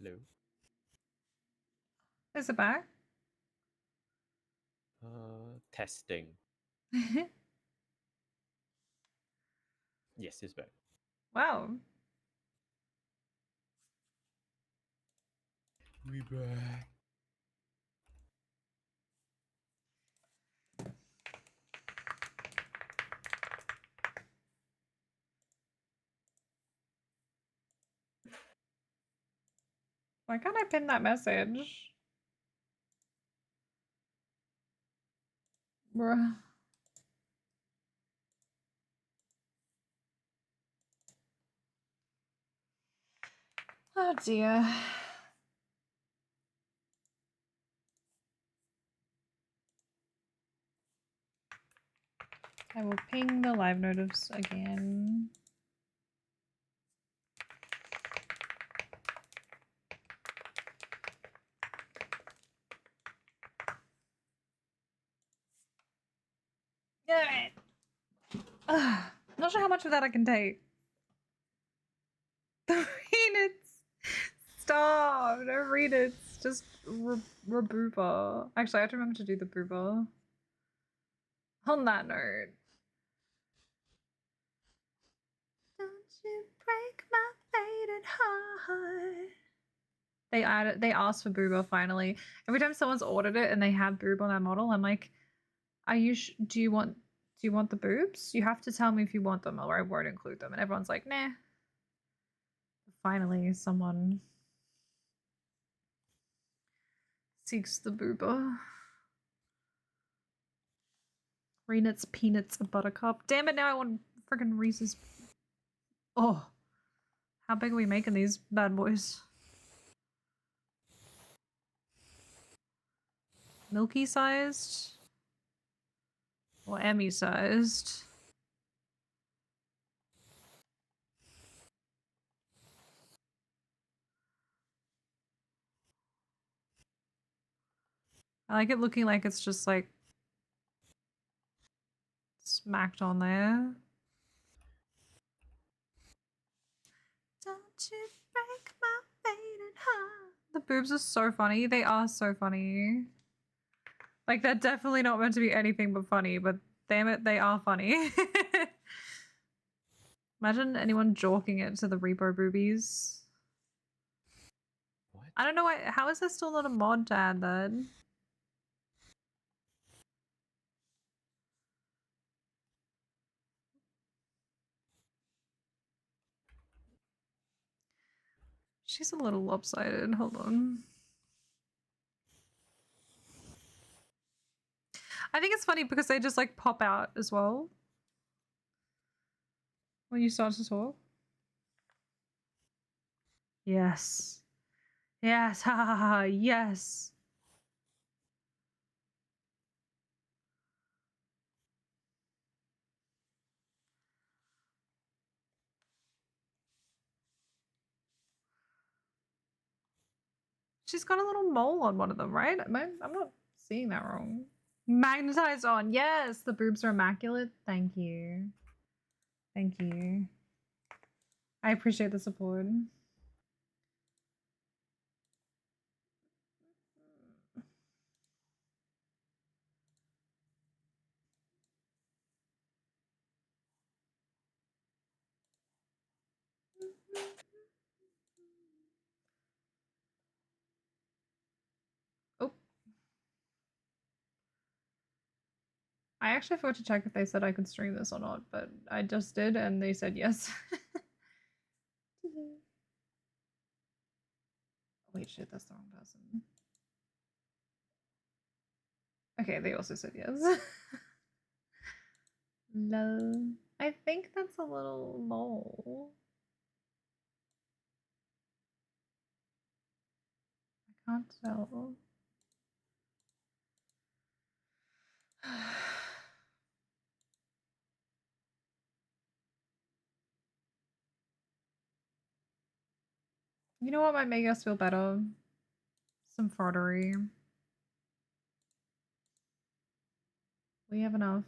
Hello. Is it back? Testing. Yes, it's back. Wow. We back. Why can't I pin that message? Bruh. Oh dear. I will ping the live notice again. Alright. Not sure how much of that I can take. Don't read it. Stop. Don't read it. It's just rebooba. Actually, I have to remember to do the booba. On that note. Don't you break my faded heart. They asked for booba finally. Every time someone's ordered it and they have boob on their model, I'm like, are you do you want the boobs? You have to tell me if you want them or I won't include them. And everyone's like, nah. Finally, someone seeks the booba. Renets, peanuts, a buttercup. Damn it, now I want freaking Reese's. Oh. How big are we making these bad boys? Milky sized? Or Emmy sized? I like it looking like it's just like smacked on there. Don't you break my faded heart. The boobs are so funny. They are so funny. Like, they're definitely not meant to be anything but funny, but damn it, they are funny. Imagine anyone jorking it to the R.E.P.O boobies. What? I don't know why. How is there still not a mod to add that? She's a little lopsided. Hold on. I think it's funny because they just like pop out as well when you start to talk. Yes. Yes. Ha ha ha. Yes. She's got a little mole on one of them, right? I'm not seeing that wrong. Magnetized on. Yes, the boobs are immaculate. Thank you. Thank you. I appreciate the support. Oh. I actually forgot to check if they said I could stream this or not, but I just did and they said yes. Wait, shit, that's the wrong person. Okay, they also said yes. No. I think that's a little mole. I can't tell. You know what might make us feel better? Some fraudery. We have enough.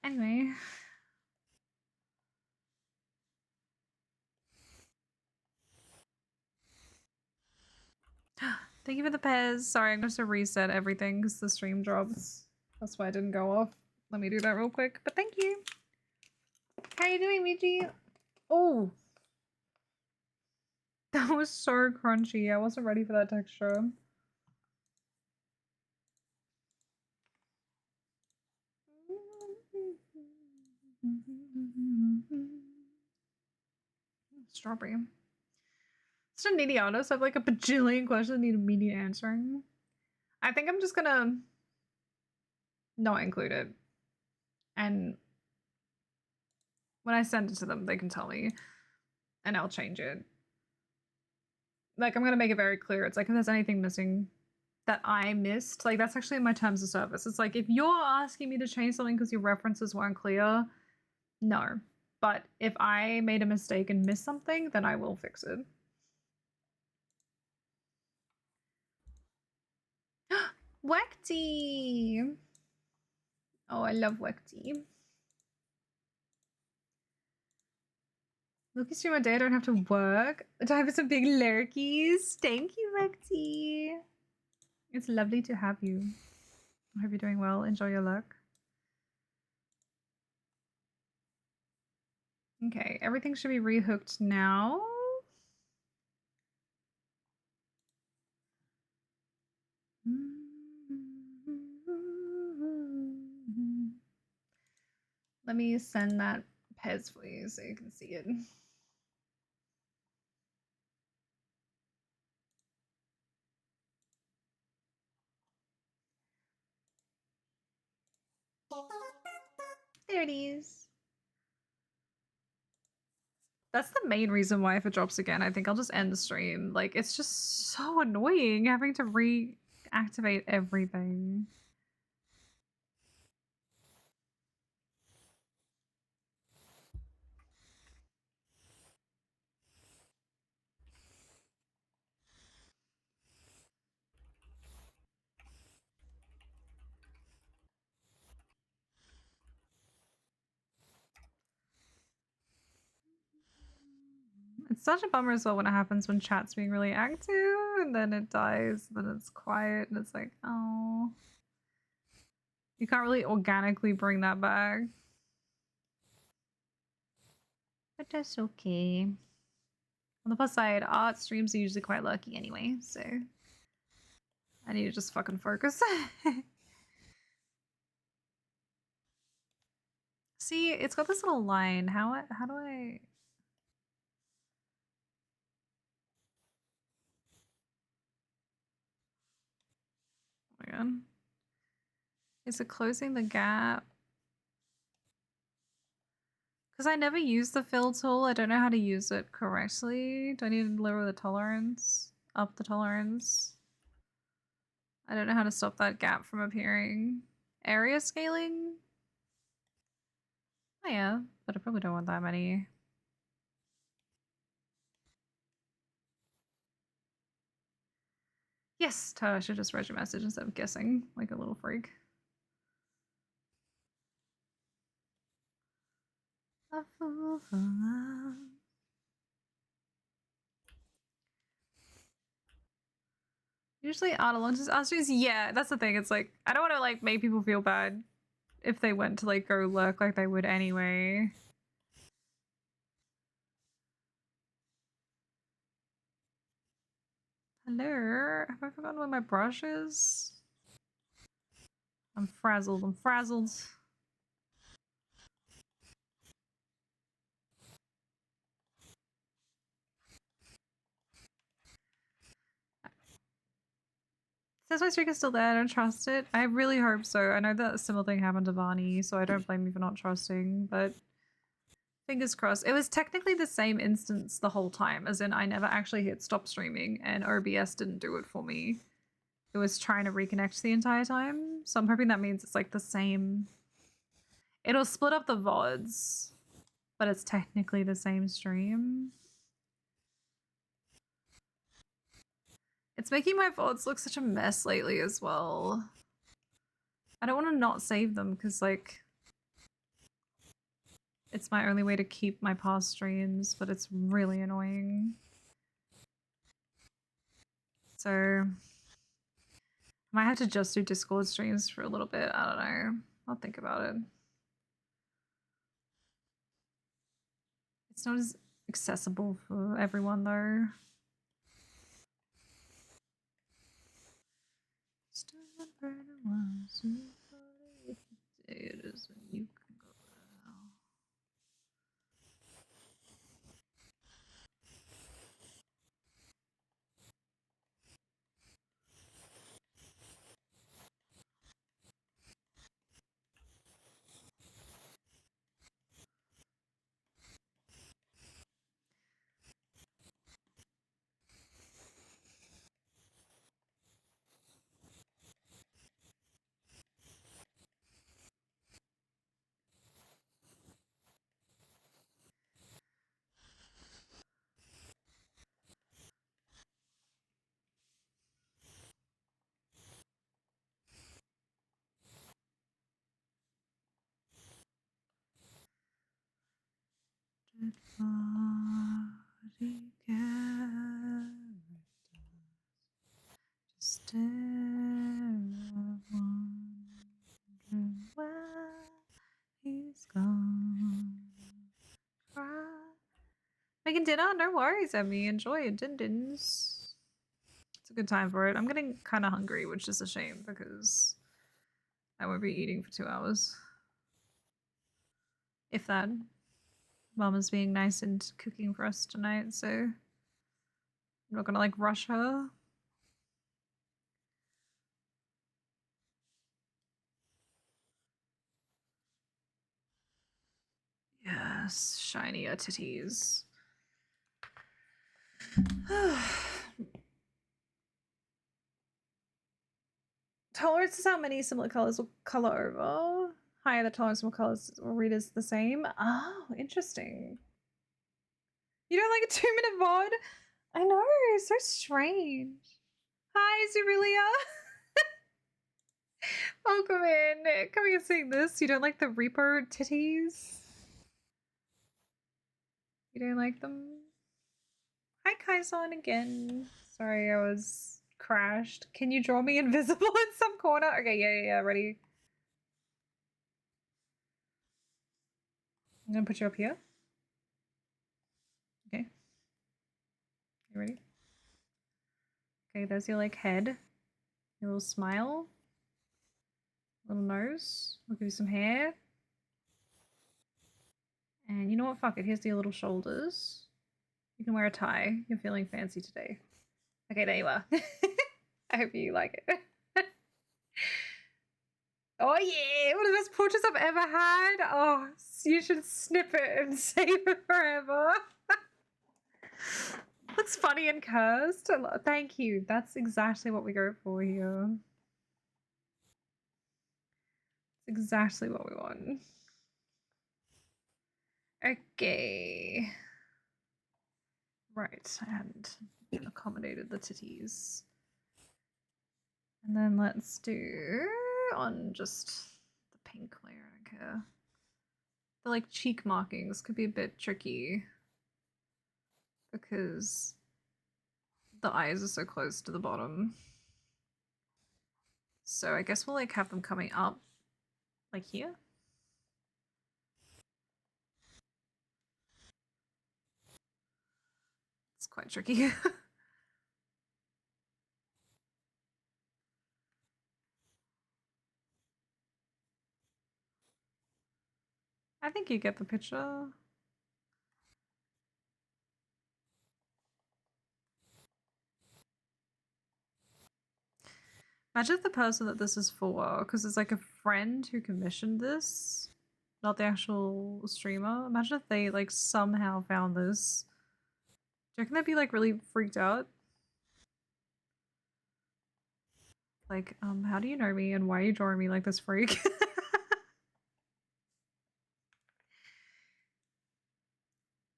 Anyway. Thank you for the Pez. Sorry, I'm going to reset everything because the stream drops. That's why I didn't go off. Let me do that real quick. But thank you. How you doing, Michi? Oh. That was so crunchy. I wasn't ready for that texture. Strawberry. It's a needy honest. I have like a bajillion questions that need immediate answering. I think I'm just gonna not include it. And when I send it to them, they can tell me. And I'll change it. Like, I'm gonna make it very clear. It's like, if there's anything missing that I missed, like, that's actually in my terms of service. It's like, if you're asking me to change something because your references weren't clear, no. But if I made a mistake and missed something, then I will fix it. Wekty! Oh, I love Wekty. Look, stream a day I don't have to work. Time for some big lurkies. Thank you, Wekty. It's lovely to have you. I hope you're doing well. Enjoy your luck. Okay, everything should be rehooked now. Let me send that Pez for you so you can see it. There it is. That's the main reason why if it drops again, I think I'll just end the stream. Like, it's just so annoying having to reactivate everything. It's such a bummer as well when it happens when chat's being really active and then it dies, then it's quiet and it's like, oh. You can't really organically bring that back. But that's okay. On the plus side, art streams are usually quite lucky anyway, so I need to just fucking focus. See, it's got this little line. How do I... Oh my god. Is it closing the gap? Because I never use the fill tool. I don't know how to use it correctly. Do I need to lower the tolerance? Up the tolerance? I don't know how to stop that gap from appearing. Area scaling? Oh yeah, but I probably don't want that many. Yes, I should just read your message instead of guessing like a little freak. A fool for love. Usually art launches streams. Yeah, that's the thing. It's like I don't want to like make people feel bad if they went to like go lurk like they would anyway. Hello? Have I forgotten where my brush is? I'm frazzled. I'm frazzled. Says my streak is still there. I don't trust it. I really hope so. I know that a similar thing happened to Barney, so I don't blame you for not trusting, but fingers crossed. It was technically the same instance the whole time, as in I never actually hit stop streaming and OBS didn't do it for me. It was trying to reconnect the entire time, so I'm hoping that means it's like the same. It'll split up the VODs, but it's technically the same stream. It's making my VODs look such a mess lately as well. I don't want to not save them because, like, It's my only way to keep my past streams, but it's really annoying. So I might have to just do Discord streams for a little bit. I don't know. I'll think about it. It's not as accessible for everyone though. It is when you can go now. Stare wondering where he's gone. Making dinner? No worries, Emmy. Enjoy your din-dins. It's a good time for it. I'm getting kind of hungry, which is a shame because I won't be eating for 2 hours. If that. Mama's being nice and cooking for us tonight, so I'm not gonna like rush her. Yes, shinier titties. Tolerance is how many similar colors will color over. Higher the tolerance, more colors will read as the same. Oh, interesting. You don't like a 2-minute VOD? I know, so strange. Hi, Zurelia. Welcome in. Coming and seeing this. You don't like the R.E.P.O titties? You don't like them? Hi, Kaison again. Sorry, I was crashed. Can you draw me invisible in some corner? Okay, yeah, ready. I'm gonna put you up here. Okay. You ready? Okay, there's your like head. Your little smile. Little nose. We'll give you some hair. And you know what? Fuck it. Here's your little shoulders. You can wear a tie. You're feeling fancy today. Okay, there you are. I hope you like it. Oh yeah, one of the best portraits I've ever had. Oh, you should snip it and save it forever. Looks funny and cursed. Thank you. That's exactly what we go for here. It's exactly what we want. Okay. Right, I hadn't accommodated the titties. And then let's do on just the pink layer, I don't care. The like cheek markings could be a bit tricky because the eyes are so close to the bottom. So I guess we'll like have them coming up like here. It's quite tricky. I think you get the picture. Imagine if the person that this is for, because it's like a friend who commissioned this, not the actual streamer. Imagine if they like somehow found this. Do you reckon they'd be like really freaked out? Like, how do you know me and why are you drawing me like this freak?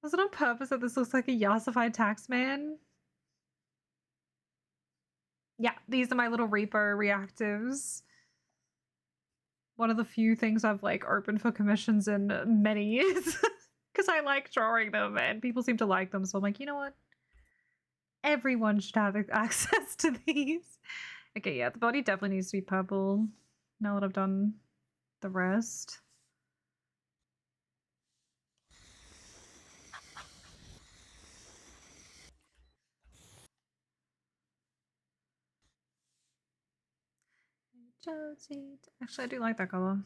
Was it on purpose that this looks like a yassified tax man? Yeah, these are my little R.E.P.O reactives. one of the few things I've like opened for commissions in many years because I like drawing them and people seem to like them. So I'm like, you know what? Everyone should have access to these. Okay, yeah, the body definitely needs to be purple now that I've done the rest. Josie. Actually, I do like that color.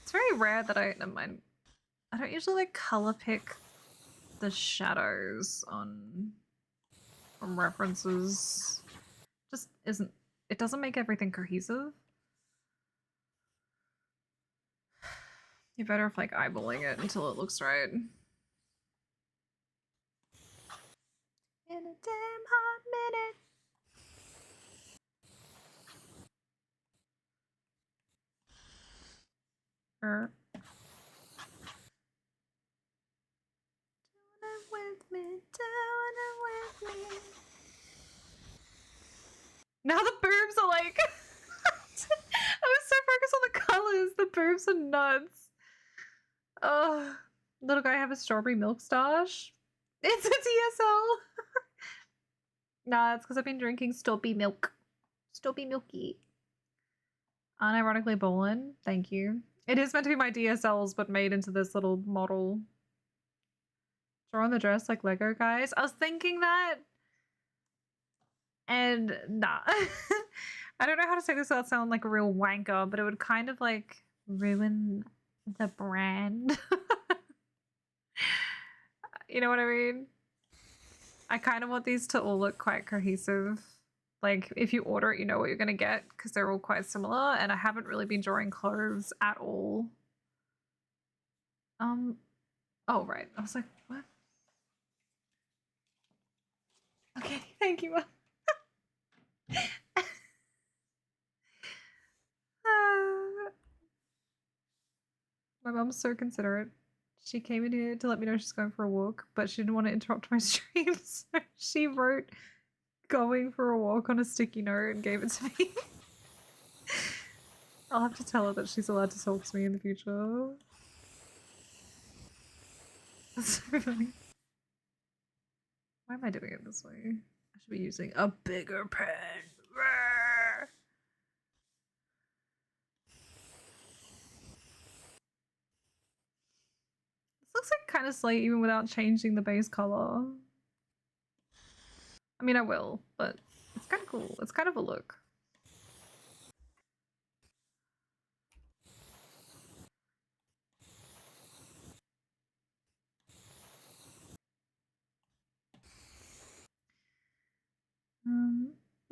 It's very rare that never mind. I don't usually like color pick the shadows on from references. Just isn't, it doesn't make everything cohesive. You're better off like eyeballing it until it looks right. In a damn hot minute. With me, doing it with me. Now the boobs are like I was so focused on the colors. The boobs are nuts. Oh, little guy have a strawberry milk stash. It's a DSL. Nah, it's because I've been drinking Stoppy milk. Stoppy milky. Unironically Bolin. Thank you. It is meant to be my DSLs, but made into this little model. Draw on the dress like Lego, guys. I was thinking that. And nah. I don't know how to say this without sounding like a real wanker, but it would kind of like ruin the brand. You know what I mean? I kind of want these to all look quite cohesive. Like, if you order it, you know what you're going to get because they're all quite similar, and I haven't really been drawing clothes at all. Oh, right. I was like, what? Okay, thank you. My mom's so considerate. She came in here to let me know she's going for a walk, but she didn't want to interrupt my stream, so she wrote going for a walk on a sticky note and gave it to me. I'll have to tell her that she's allowed to talk to me in the future. That's so funny. Why am I doing it this way? I should be using a bigger pen. This looks like kind of slate even without changing the base color. I mean, I will, but it's kind of cool. It's kind of a look.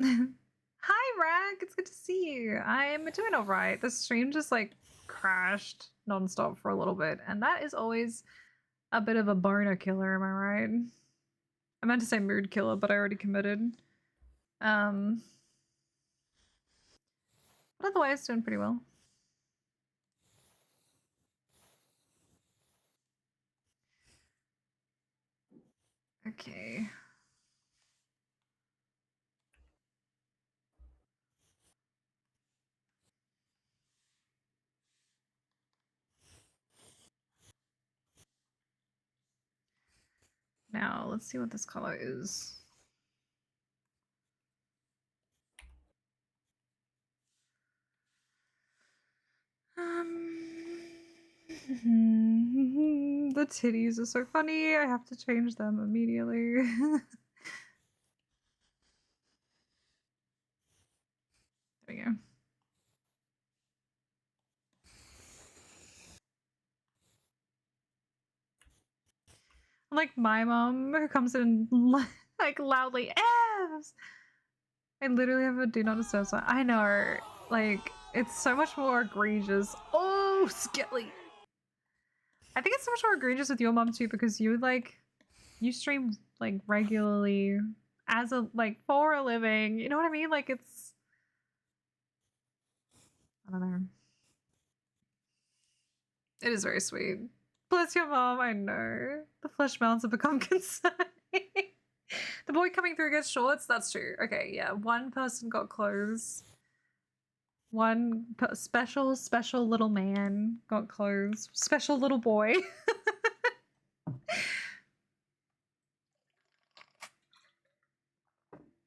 Hi, Rag. It's good to see you. I'm doing all right. The stream just like crashed nonstop for a little bit, and that is always a bit of a boner killer. Am I right? I meant to say mood killer, but I already committed. But otherwise, doing pretty well. Okay. Now, let's see what this color is. The titties are so funny. I have to change them immediately. There we go. Like my mom who comes in like loudly F's. I literally have a do not disturb sign. I know, like it's so much more egregious. Oh, Skelly. I think it's so much more egregious with your mom too because you stream like regularly as a like for a living. You know what I mean? Like it's I don't know. It is very sweet. Bless your mom. I know the flesh mounts have become concerning. The boy coming through gets shorts. That's true. Okay, yeah. One person got clothes. One special little man got clothes. Special little boy.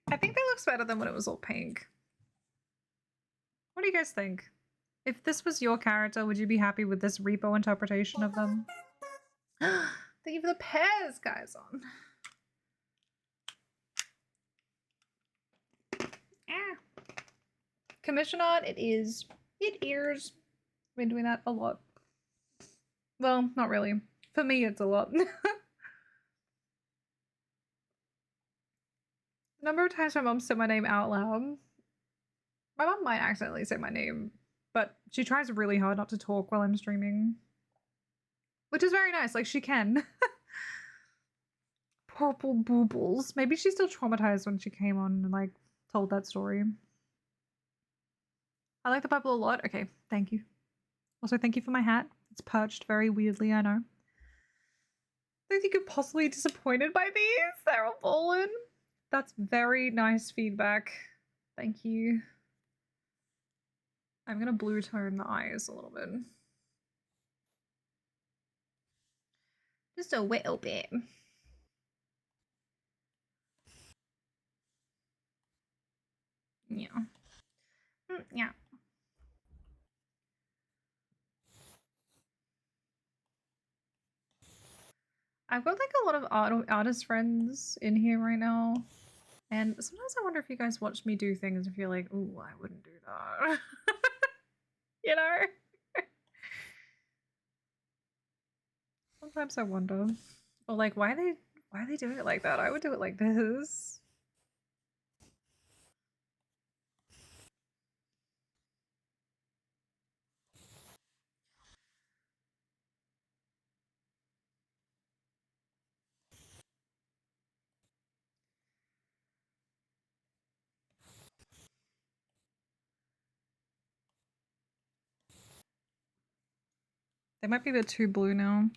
I think that looks better than when it was all pink. What do you guys think? If this was your character, would you be happy with this R.E.P.O interpretation of them? Thank you for the pairs, guys. On. Commission art, it is. It is. Been doing that a lot. Well, not really. For me, it's a lot. The number of times my mom said my name out loud. My mom might accidentally say my name, but she tries really hard not to talk while I'm streaming. Which is very nice, like she can. Purple boobles. Maybe she's still traumatized when she came on and like told that story. I like the purple a lot. Okay, thank you. Also, thank you for my hat. It's perched very weirdly, I know. I don't think you're possibly disappointed by these. They're all fallen. That's very nice feedback. Thank you. I'm gonna blue tone the eyes a little bit. Just a little bit. Yeah. Yeah. I've got like a lot of artist friends in here right now. And sometimes I wonder if you guys watch me do things and feel like, ooh, I wouldn't do that. You know? Sometimes I wonder. Or like, why are they doing it like that? I would do it like this. They might be a bit too blue now.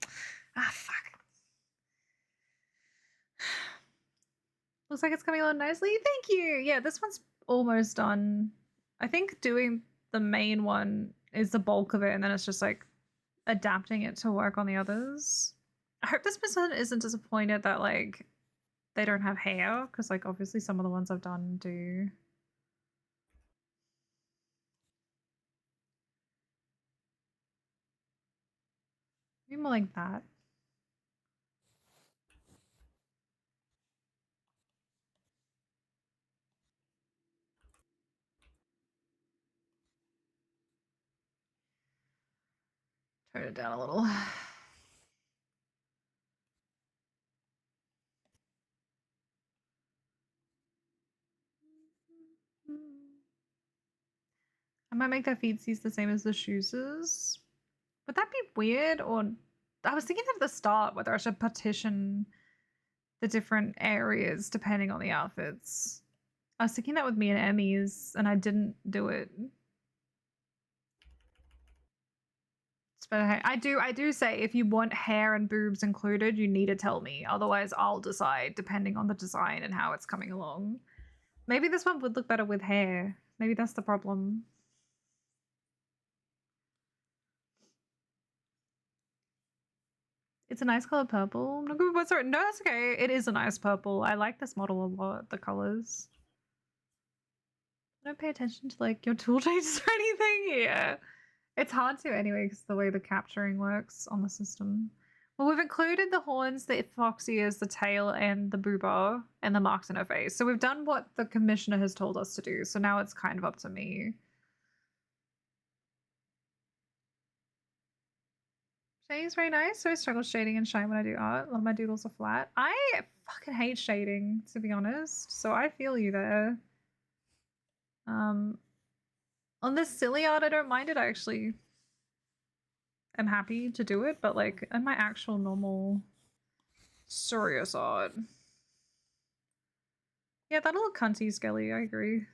Ah, fuck. Looks like it's coming along nicely. Thank you. Yeah, this one's almost done. I think doing the main one is the bulk of it, and then it's just like adapting it to work on the others. I hope this person isn't disappointed that like they don't have hair, because like obviously some of the ones I've done do. Maybe more like that. Turn it down a little. I might make their feetsies the same as the shoeses. Would that be weird? Or I was thinking at the start whether I should partition the different areas depending on the outfits. I was thinking that with me and Emmy's, and I didn't do it. It's better. I do say if you want hair and boobs included, you need to tell me. Otherwise, I'll decide depending on the design and how it's coming along. Maybe this one would look better with hair. Maybe that's the problem. It's a nice color purple. No, sorry, no, that's okay. It is a nice purple. I like this model a lot, the colors. I don't pay attention to like your tool changes or anything. Yeah. It's hard to anyway because the way the capturing works on the system. Well, we've included the horns, the fox ears, the tail, and the booba, and the marks in her face. So we've done what the commissioner has told us to do. So now it's kind of up to me. Shading's very nice. So I struggle shading and shine when I do art. A lot of my doodles are flat. I fucking hate shading, to be honest. So I feel you there. On this silly art, I don't mind it. I actually am happy to do it, but like in my actual normal serious art. Yeah, that'll look cunty, Skelly. I agree.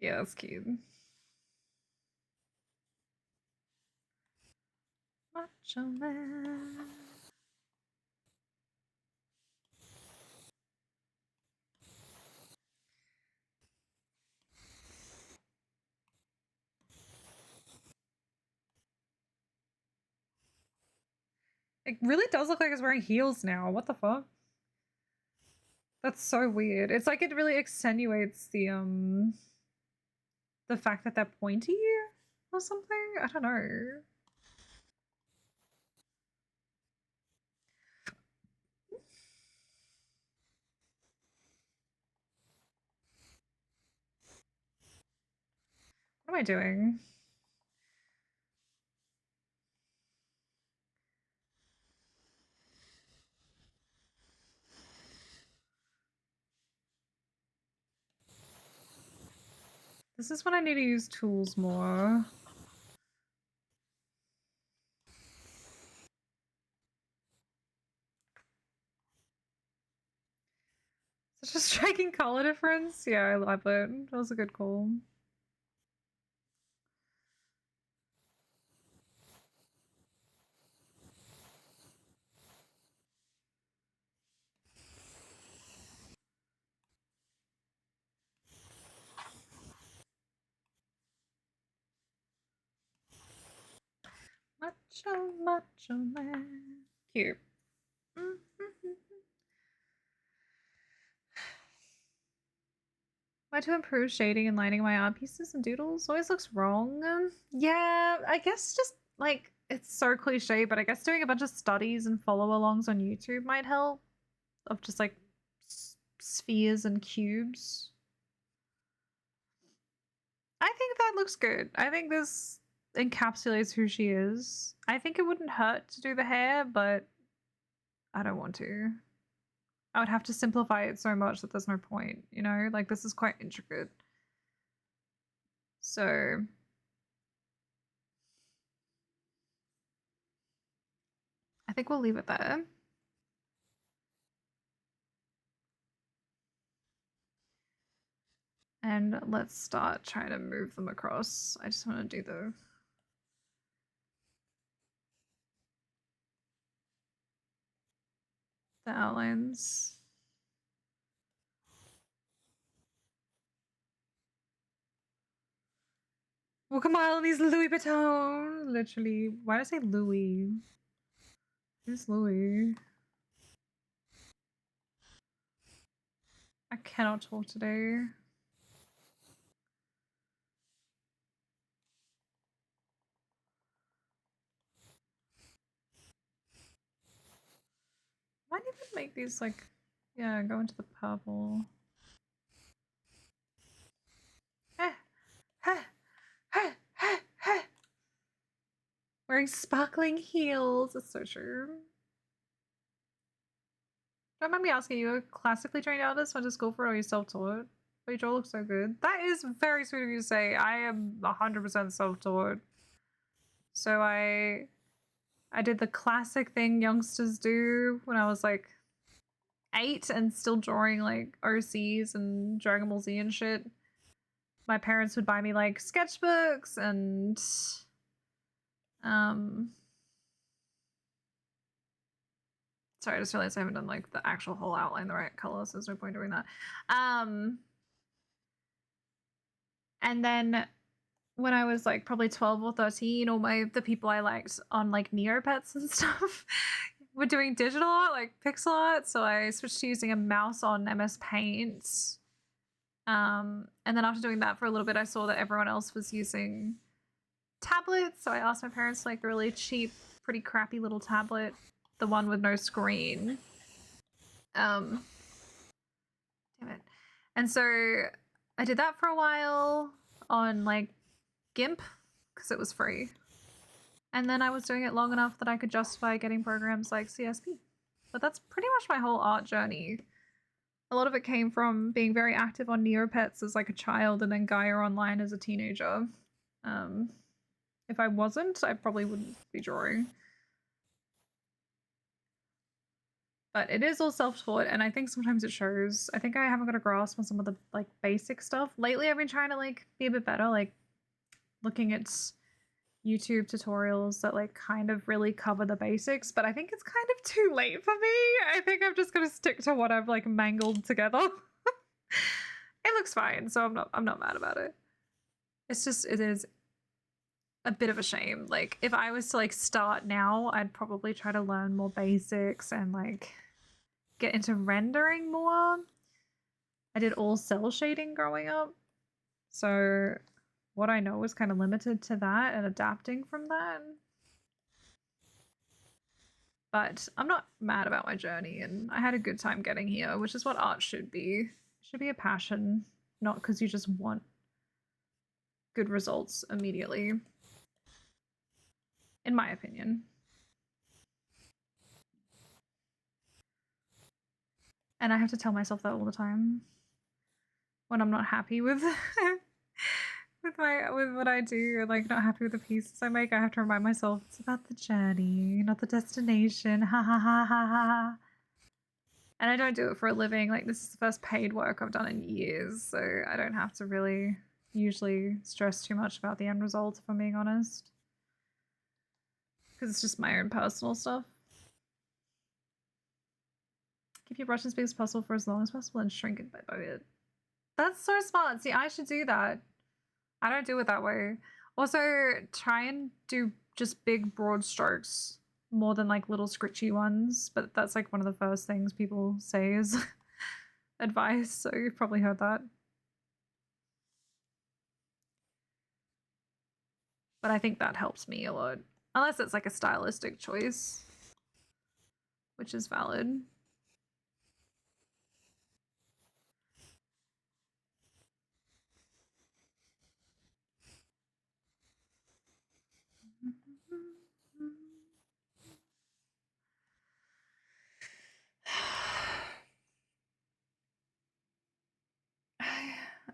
Yeah, that's cute. Macho Man. It really does look like it's wearing heels now. What the fuck? That's so weird. It's like it really accentuates the fact that they're pointy or something. I don't know. What am I doing? This is when I need to use tools more. Such a striking color difference. Yeah, I love it. That was a good call. Macho man. Cute. Why to improve shading and lighting my art pieces and doodles always looks wrong. Yeah, I guess just like it's so cliche, but I guess doing a bunch of studies and follow alongs on YouTube might help. Of just like spheres and cubes. I think that looks good. I think this encapsulates who she is. I think it wouldn't hurt to do the hair, but I don't want to. I would have to simplify it so much that there's no point, you know? Like, this is quite intricate. So I think we'll leave it there. And let's start trying to move them across. I just want to do the outlines. Walk a mile in these Louis Vuitton. Literally. Why did I say Louis? Who's Louis? I cannot talk today. Might even make these like, yeah, go into the purple. Wearing sparkling heels. That's so true. Don't mind me asking, you a classically trained artist, went to school for it, or are you self-taught? But your draw looks so good. That is very sweet of you to say. I am 100% self-taught. So I did the classic thing youngsters do when I was like 8 and still drawing like OCs and Dragon Ball Z and shit. My parents would buy me like sketchbooks and sorry, I just realized I haven't done like the actual whole outline the right color, so there's no point doing that. And then when I was like probably 12 or 13, all the people I liked on like Neopets and stuff were doing digital art, like pixel art. So I switched to using a mouse on MS Paint. And then after doing that for a little bit, I saw that everyone else was using tablets. So I asked my parents like a really cheap, pretty crappy little tablet, the one with no screen. Damn it. And so I did that for a while on like GIMP because it was free. And then I was doing it long enough that I could justify getting programs like CSP. But that's pretty much my whole art journey. A lot of it came from being very active on Neopets as like a child and then Gaia Online as a teenager. If I wasn't, I probably wouldn't be drawing. But it is all self-taught, and I think sometimes it shows. I think I haven't got a grasp on some of the like basic stuff. Lately I've been trying to like be a bit better, like looking at YouTube tutorials that like kind of really cover the basics, but I think it's kind of too late for me. I think I'm just gonna stick to what I've like mangled together. It looks fine, so I'm not mad about it. It's just it is a bit of a shame. Like if I was to like start now, I'd probably try to learn more basics and like get into rendering more. I did all cell shading growing up, so what I know is kind of limited to that and adapting from that. But I'm not mad about my journey, and I had a good time getting here, which is what art should be. It should be a passion, not because you just want good results immediately, in my opinion. And I have to tell myself that all the time when I'm not happy with with what I do, or like not happy with the pieces I make. I have to remind myself it's about the journey, not the destination. Ha ha ha ha ha. And I don't do it for a living. Like this is the first paid work I've done in years, so I don't have to really usually stress too much about the end result, if I'm being honest, because it's just my own personal stuff. Keep your brush as big as possible for as long as possible and shrink it by bit. That's so smart. See, I should do that. I don't do it that way. Also, try and do just big broad strokes more than like little scritchy ones, but that's like one of the first things people say is advice, so you've probably heard that. But I think that helps me a lot. Unless it's like a stylistic choice, which is valid.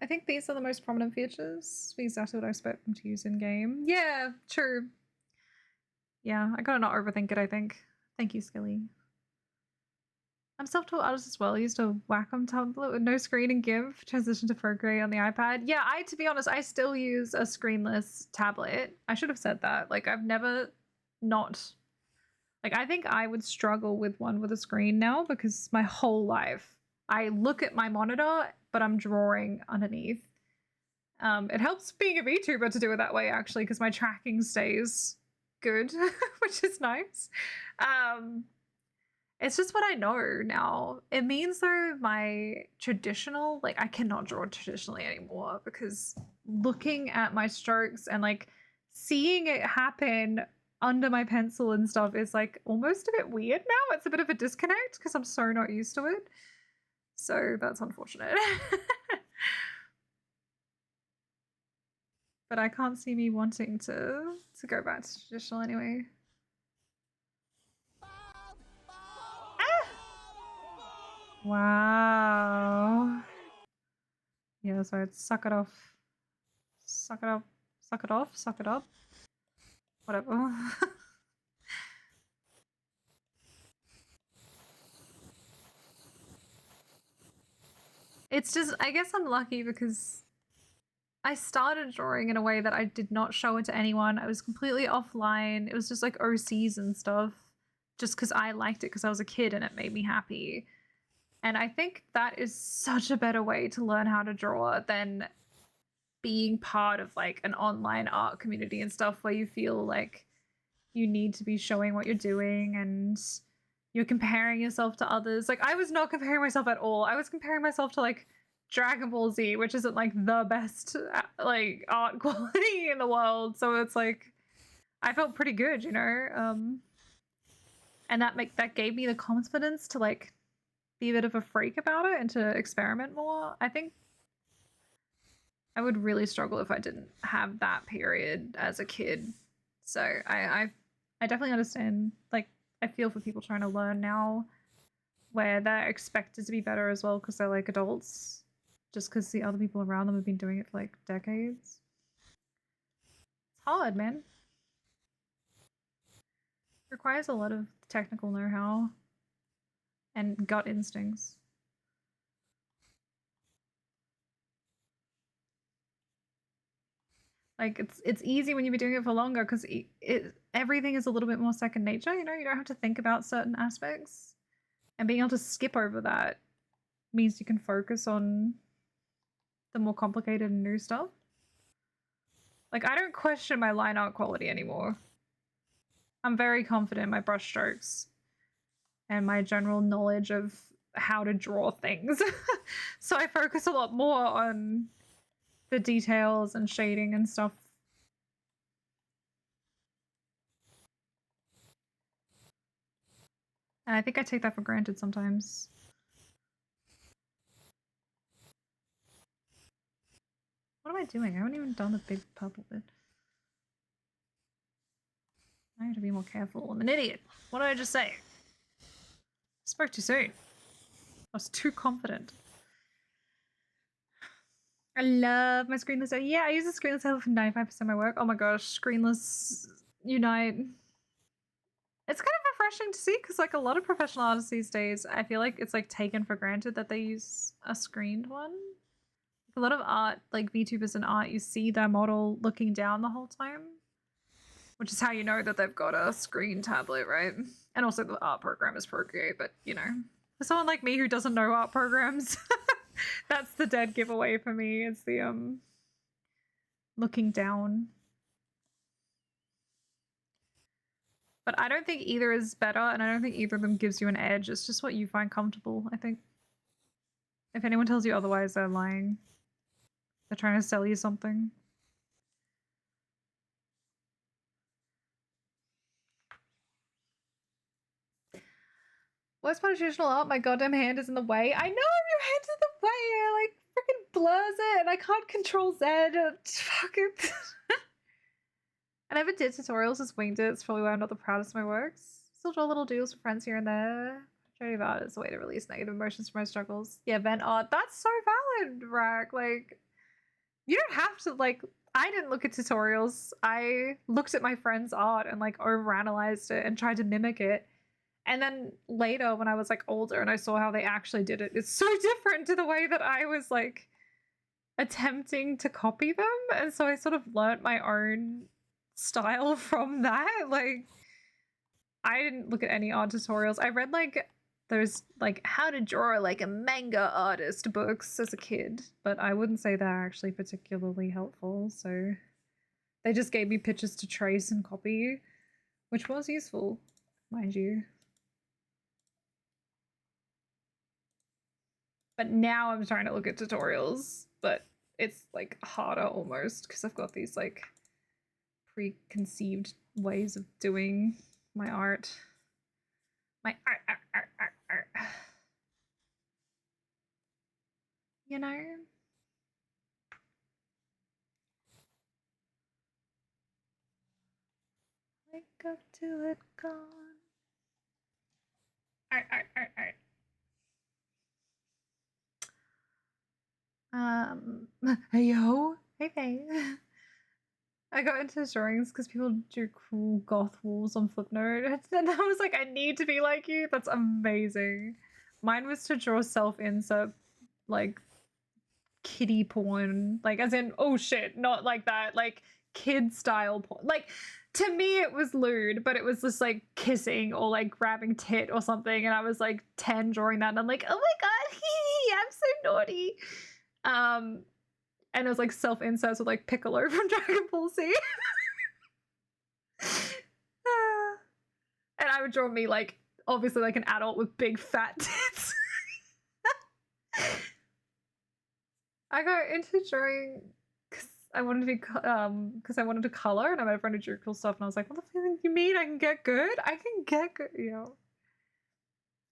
I think these are the most prominent features. Exactly what I expect them to use in game. Yeah, true. Yeah, I gotta not overthink it, I think. Thank you, Skilly. I'm self-taught artist as well. I used a Wacom tablet with no screen and GIMP, transition to Procreate on the iPad. Yeah, to be honest, I still use a screenless tablet. I should have said that. Like, I've never not... Like, I think I would struggle with one with a screen now because my whole life I look at my monitor, but I'm drawing underneath. It helps being a VTuber to do it that way, actually, because my tracking stays good, which is nice. It's just what I know now. It means though my traditional, like I cannot draw traditionally anymore because looking at my strokes and like seeing it happen under my pencil and stuff is like almost a bit weird now. It's a bit of a disconnect because I'm so not used to it. So that's unfortunate. But I can't see me wanting to go back to traditional anyway. Wow. Yeah, so I'd suck it off. Suck it up. Suck it off. Suck it up. Whatever. It's just, I guess I'm lucky because I started drawing in a way that I did not show it to anyone. I was completely offline. It was just like OCs and stuff, just because I liked it because I was a kid and it made me happy. And I think that is such a better way to learn how to draw than being part of like an online art community and stuff where you feel like you need to be showing what you're doing and you're comparing yourself to others. Like I was not comparing myself at all. I was comparing myself to like Dragon Ball Z, which isn't like the best like art quality in the world. So it's like I felt pretty good, you know. And that gave me the confidence to like be a bit of a freak about it and to experiment more. I think I would really struggle if I didn't have that period as a kid. So I definitely understand. Like I feel for people trying to learn now, where they're expected to be better as well because they're like adults, just because the other people around them have been doing it for like decades. It's hard, man. It requires a lot of technical know-how. and gut instincts. Like it's easy when you've been doing it for longer because everything is a little bit more second nature. You know, you don't have to think about certain aspects, and being able to skip over that means you can focus on the more complicated and new stuff. Like I don't question my line art quality anymore. I'm very confident in my brush strokes and my general knowledge of how to draw things. So I focus a lot more on the details and shading and stuff. And I think I take that for granted sometimes. What am I doing? I haven't even done the big purple bit. I have to be more careful. I'm an idiot. What did I just say? Spoke too soon. I was too confident. I love my screenless. Yeah, I use the screenless for 95% of my work. Oh my gosh, screenless unite. It's kind of refreshing to see because like a lot of professional artists these days, I feel like it's like taken for granted that they use a screened one. A lot of art, like VTubers and art, you see their model looking down the whole time, which is how you know that they've got a screen tablet, right? And also the art program is Procreate, but you know, for someone like me who doesn't know art programs, that's the dead giveaway for me. It's the looking down. But I don't think either is better, and I don't think either of them gives you an edge. It's just what you find comfortable, I think. If anyone tells you otherwise, they're lying. They're trying to sell you something. Worst part of traditional art, my goddamn hand is in the way. I know your hand's in the way. It like freaking blurs it, and I can't control Z. Fuck it. I never did tutorials, just winged it. It's probably why I'm not the proudest of my works. Still draw little doodles for friends here and there. Creative art is a way to release negative emotions from my struggles. Yeah, vent art. That's so valid, Rack. Like, you don't have to, like, I didn't look at tutorials. I looked at my friend's art and, like, overanalyzed it and tried to mimic it. And then later, when I was, like, older and I saw how they actually did it, it's so different to the way that I was, like, attempting to copy them. And so I sort of learnt my own style from that. Like, I didn't look at any art tutorials. I read like there's like how to draw like a manga artist books as a kid, but I wouldn't say they're actually particularly helpful. So they just gave me pictures to trace and copy, which was useful, mind you. But now I'm trying to look at tutorials, but it's like harder almost because I've got these like preconceived ways of doing my art. My art. You know? Wake up to it gone. Art. Hey yo. Hey Faye. I got into drawings because people drew cool goth walls on Flipnote, and I was like, I need to be like you. That's amazing. Mine was to draw self-insert, like kiddie porn, like as in, oh shit, not like that, like kid style porn. Like to me, it was lewd, but it was just like kissing or like grabbing tit or something, and I was like 10 drawing that, and I'm like, oh my god, I'm so naughty. And it was like self-inserts with like Piccolo from Dragon Ball Z. And I would draw me like obviously like an adult with big fat tits. I got into drawing because I wanted to be because I wanted to color, and I met a friend who drew cool stuff, and I was like, what the fuck you mean I can get good? I can get good, you know.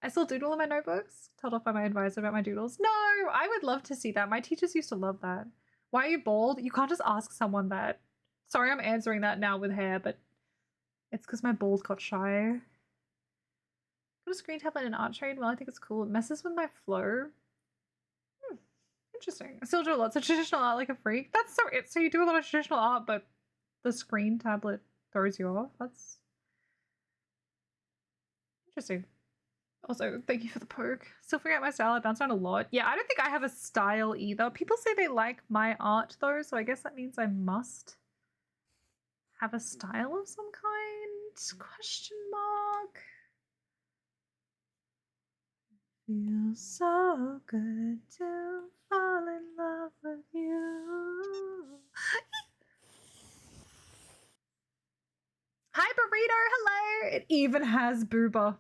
I still doodle in my notebooks, told off by my advisor about my doodles. No, I would love to see that. My teachers used to love that. Why are you bald? You can't just ask someone that. Sorry, I'm answering that now with hair, but it's because my bald got shy. Got a screen tablet in art trade? Well, I think it's cool. It messes with my flow. Interesting. I still do lots of traditional art like a freak. That's so it. So you do a lot of traditional art, but the screen tablet throws you off. That's interesting. Also, thank you for the poke. Still figuring out my style. I bounce around a lot. Yeah, I don't think I have a style either. People say they like my art though, so I guess that means I must have a style of some kind? Question mark. Feels so good to fall in love with you. Hi, burrito. Hello. It even has booba.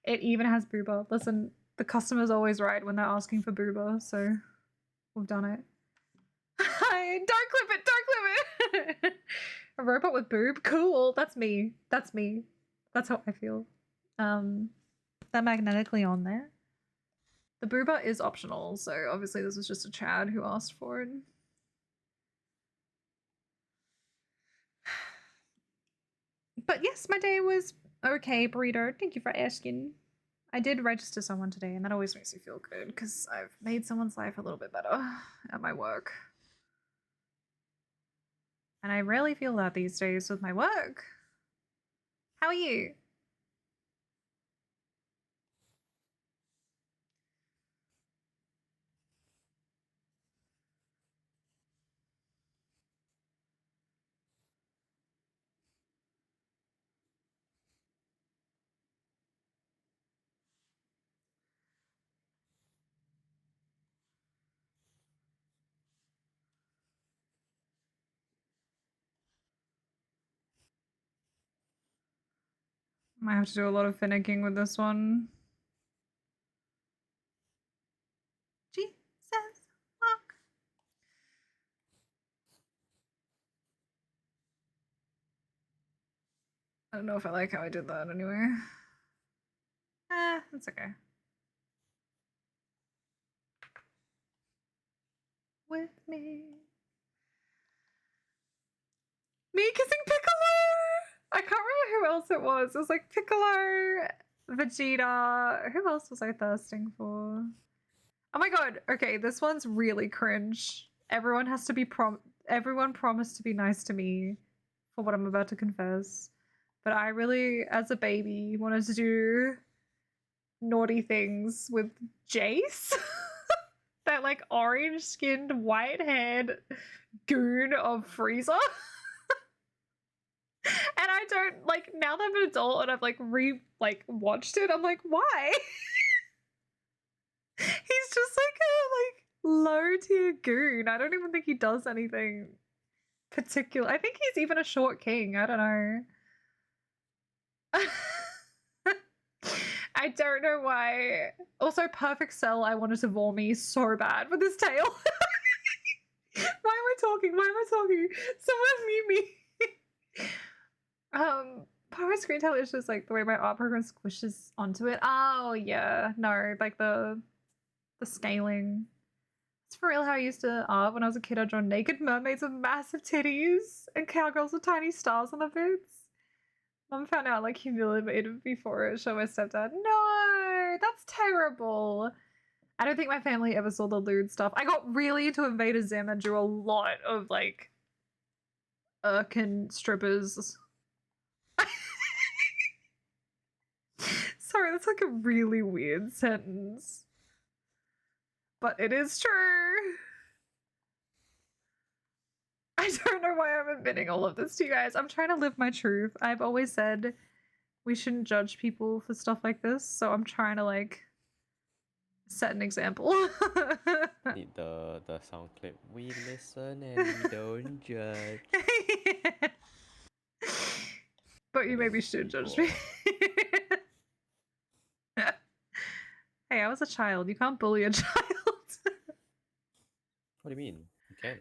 It even has booba. Listen, the customer's always right when they're asking for booba, so we've done it. Hi, don't clip it. Don't clip it. A robot with boob. Cool. That's me. That's me. That's how I feel. They're magnetically on there. The booba is optional, so obviously this was just a Chad who asked for it. But yes, my day was okay, burrito. Thank you for asking. I did register someone today, and that always makes me feel good because I've made someone's life a little bit better at my work. And I rarely feel that these days with my work. How are you? Might have to do a lot of finicking with this one. Jesus, fuck. I don't know if I like how I did that anyway. That's okay. With me. Me kissing Piccolo! I can't remember who else it was. It was like Piccolo, Vegeta. Who else was I thirsting for? Oh my god. Okay, this one's really cringe. Everyone has to be everyone promised to be nice to me for what I'm about to confess. But I really, as a baby, wanted to do naughty things with Jace. That like orange skinned, white haired goon of Frieza. And I don't like now that I'm an adult and I've like watched it, I'm like, why? He's just like a low tier goon. I don't even think he does anything particular. I think he's even a short king. I don't know. I don't know why. Also, Perfect Cell, I wanted to vomit me so bad with his tail. Why am I talking? Why am I talking? Someone mute me. Power screen tail is just like the way my art program squishes onto it. Oh yeah, no, like the scaling. It's for real how I used to art when I was a kid. I draw naked mermaids with massive titties and cowgirls with tiny stars on their boots. Mom found out like humiliated me for it. Show my stepdad. No, that's terrible. I don't think my family ever saw the lewd stuff. I got really into Invader Zim and drew a lot of like Irkin strippers. Sorry, that's like a really weird sentence. But it is true. I don't know why I'm admitting all of this to you guys. I'm trying to live my truth. I've always said we shouldn't judge people for stuff like this, so I'm trying to like set an example. Need the sound clip. We listen and we don't judge. Yeah. But you maybe should judge me. Hey, I was a child. You can't bully a child. What do you mean? You can.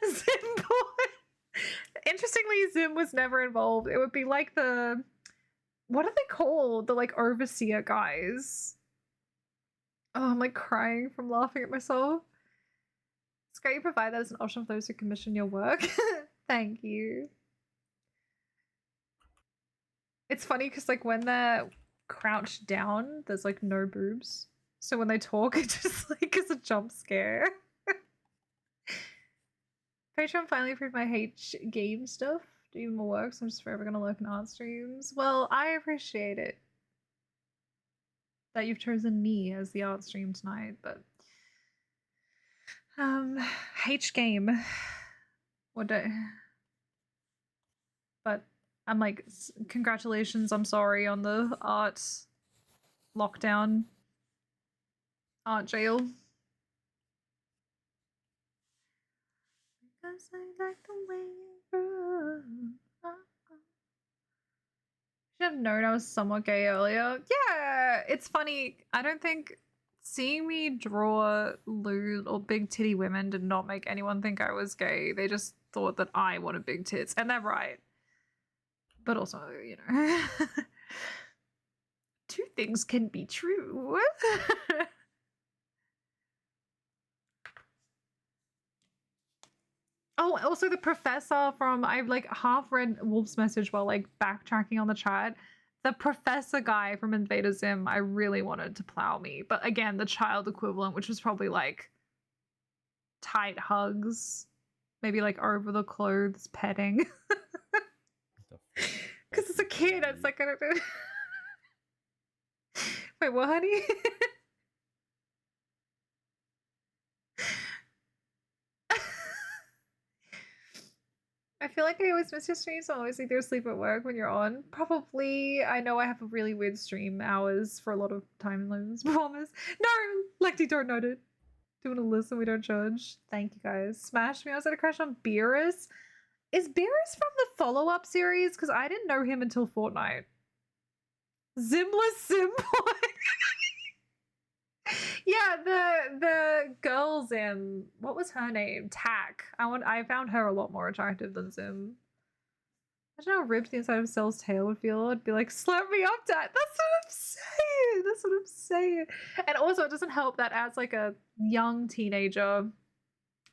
Zim boy. Interestingly, Zim was never involved. It would be like the what are they called? The like overseer guys. Oh, I'm like crying from laughing at myself. It's great you provide that as an option for those who commission your work. Thank you. It's funny because like when they're crouched down, there's like no boobs. So when they talk, it just like is a jump scare. Patreon finally approved my H game stuff. Do more work, so I'm just forever gonna lurk in art streams. Well, I appreciate it. that you've chosen me as the art stream tonight, but H game. What day? But I'm like, congratulations, I'm sorry on the art lockdown, art jail. Because I like the way you groove. Should have known I was somewhat gay earlier. Yeah, it's funny. I don't think seeing me draw lewd or big titty women did not make anyone think I was gay. They just thought that I wanted big tits, and they're right. But also, you know, two things can be true. Oh, also the professor from I like half read Wolf's message while like backtracking on the chat. The professor guy from Invader Zim, I really wanted to plow me, but again, the child equivalent, which was probably like tight hugs, maybe like over the clothes petting. Because it's a kid, it's like gonna do. Wait, what, honey? I feel like I always miss your streams. I'm always either asleep at work when you're on. Probably, I know I have a really weird stream hours for a lot of time zones. Promise. No, Lecty, don't note it. Do you want to listen? We don't judge. Thank you guys. Smash me. I was at a crush on Beerus. Is Beerus from the follow-up series? Because I didn't know him until Fortnite. Zimless Simboy. Yeah, the girl Zim. What was her name? Tack. I found her a lot more attractive than Zim. Imagine how ripped the inside of Cell's tail would feel. I'd be like, slap me up, Dad. That's what I'm saying. That's what I'm saying. And also, it doesn't help that as like a young teenager,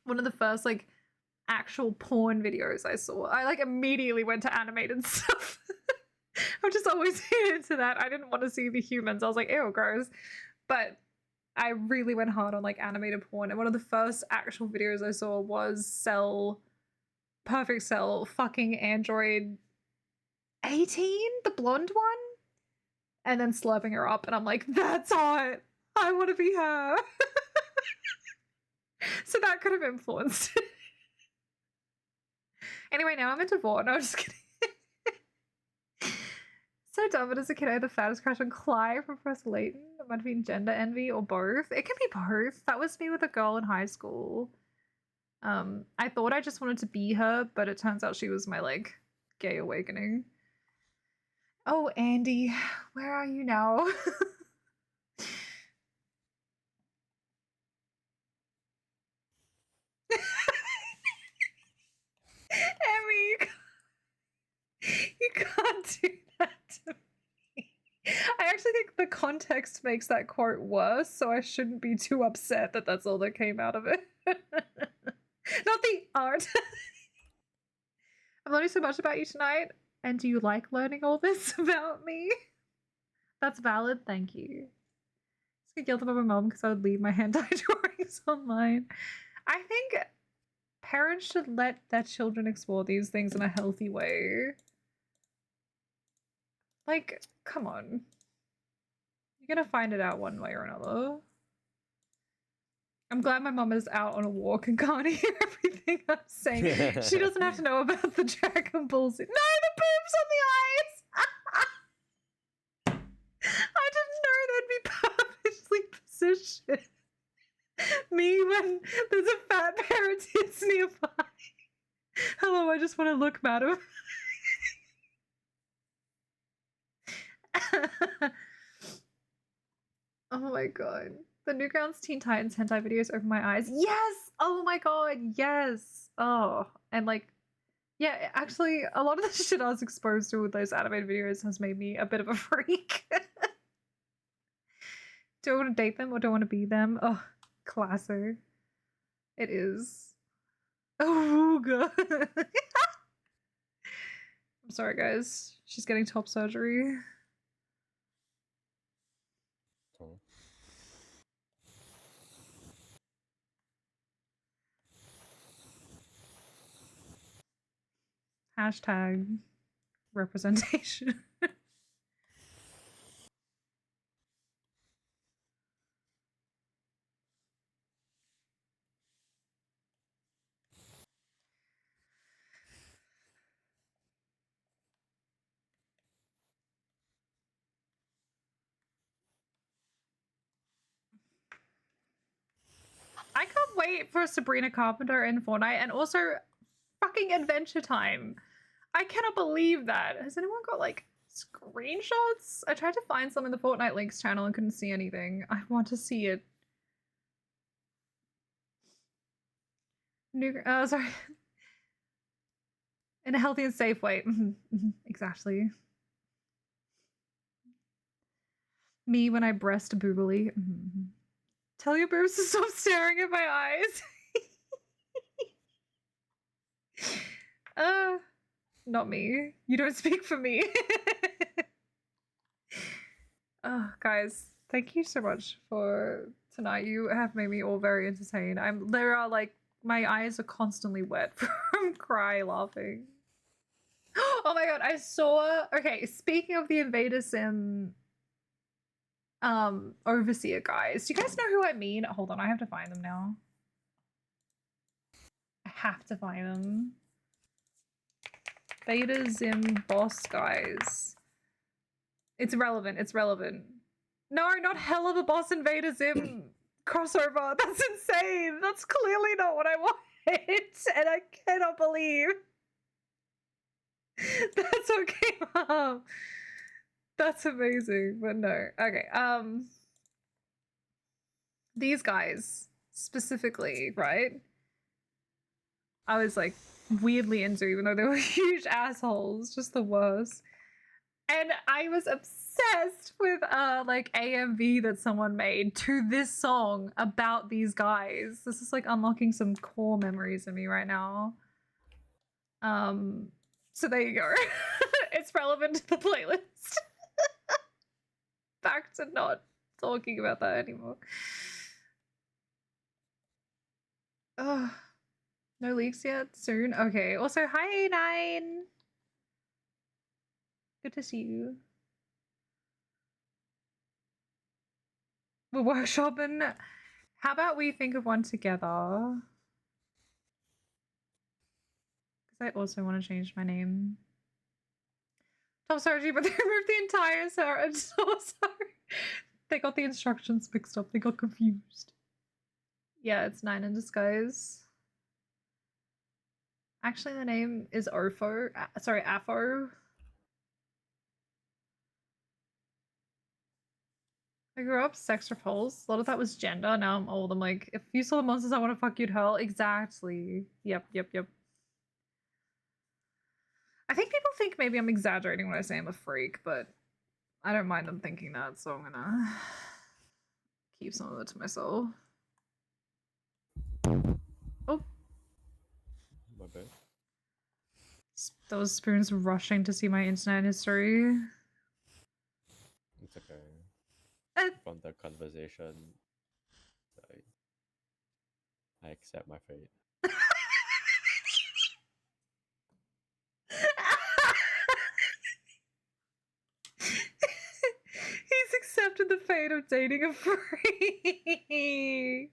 one of the first like actual porn videos I saw, I like immediately went to animated stuff. I'm just always into that. I didn't want to see the humans. I was like, ew, gross. But I really went hard on like animated porn. And one of the first actual videos I saw was Cell, Perfect Cell, fucking Android 18, the blonde one, and then slurping her up. And I'm like, that's hot. I want to be her. So that could have influenced. Anyway, now I'm into Vaughn. No, I'm just kidding. So dumb, but as a kid, I had the fattest crush on Clive from Professor Layton. It might have been gender envy or both. It can be both. That was me with a girl in high school. I thought I just wanted to be her, but it turns out she was my like gay awakening. Oh, Andy, where are you now? Emmy, you can't do that to me. I actually think the context makes that quote worse, so I shouldn't be too upset that that's all that came out of it. Not the art. I'm learning so much about you tonight, and do you like learning all this about me? That's valid, thank you. Just get guilty by my mom because I would leave my hentai drawings online. I think parents should let their children explore these things in a healthy way. Like, come on. You're gonna find it out one way or another. I'm glad my mom is out on a walk and can't hear everything I'm saying. She doesn't have to know about the Dragon Ball Z. No, the boobs on the eyes! I didn't know they'd be perfectly positioned. Me when there's a fat pair of tits nearby. Hello, I just want to look, madam. Oh my god. The Newgrounds Teen Titans hentai videos open my eyes. Yes! Oh my god, yes! Oh, and like, yeah, actually, a lot of the shit I was exposed to with those animated videos has made me a bit of a freak. Do I want to date them or do I want to be them? Oh, classic. It is. Oh, god. I'm sorry, guys. She's getting top surgery. Oh. Hashtag representation. wait for Sabrina Carpenter in Fortnite and also fucking Adventure Time. I cannot believe that. Has anyone got like screenshots? I tried to find some in the Fortnite Links channel and couldn't see anything. I want to see it. Sorry. In a healthy and safe way. Exactly. Me when I breast boobily. Tell your boobs to stop staring at my eyes. Not me. You don't speak for me. Oh, guys, thank you so much for tonight. You have made me all very entertained. There are like my eyes are constantly wet from cry laughing. Oh my god, I saw. Okay, speaking of the Invader Sim overseer guys, do you guys know who I mean? Hold on, I have to find them now. I have to find them. Beta Zim boss guys. It's relevant. It's relevant. No, not hell of a boss Invader Zim crossover. That's insane. That's clearly not what I wanted, and I cannot believe that's what came up. That's amazing, but no. Okay. These guys specifically, right? I was like weirdly into, even though they were huge assholes, just the worst. And I was obsessed with like AMV that someone made to this song about these guys. This is like unlocking some core memories in me right now. So there you go. It's relevant to the playlist. Back to not talking about that anymore. Oh, no leaks yet? Soon? Okay. Also, hi A9. Good to see you. We're workshopping. How about we think of one together? Because I also want to change my name. Top strategy, but they removed the entire Sarah. I'm so sorry. They got the instructions mixed up. They got confused. Yeah, it's 9 in disguise. Actually, the name is Ofo. Sorry, Afo. I grew up sex repulse. A lot of that was gender. Now I'm old. I'm like, if you saw the monsters I want to fuck, you'd hurl. Exactly. Yep. I think people think maybe I'm exaggerating when I say I'm a freak, but I don't mind them thinking that, so I'm gonna keep some of it to myself. Oh. My bad. Those spoons rushing to see my internet history. It's okay. From the conversation, I accept my fate. He's accepted the fate of dating a freak.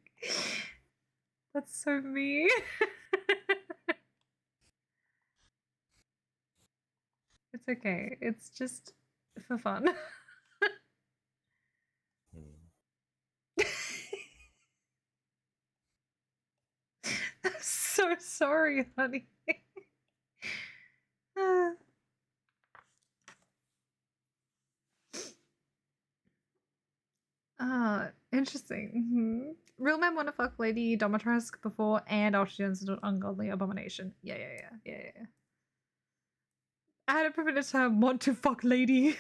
That's so mean. It's okay. It's just for fun. I'm so sorry, honey. Interesting. Real men want to fuck Lady Domitresque before and after she turns into an ungodly abomination. Yeah. I had a permitted term, want to fuck lady.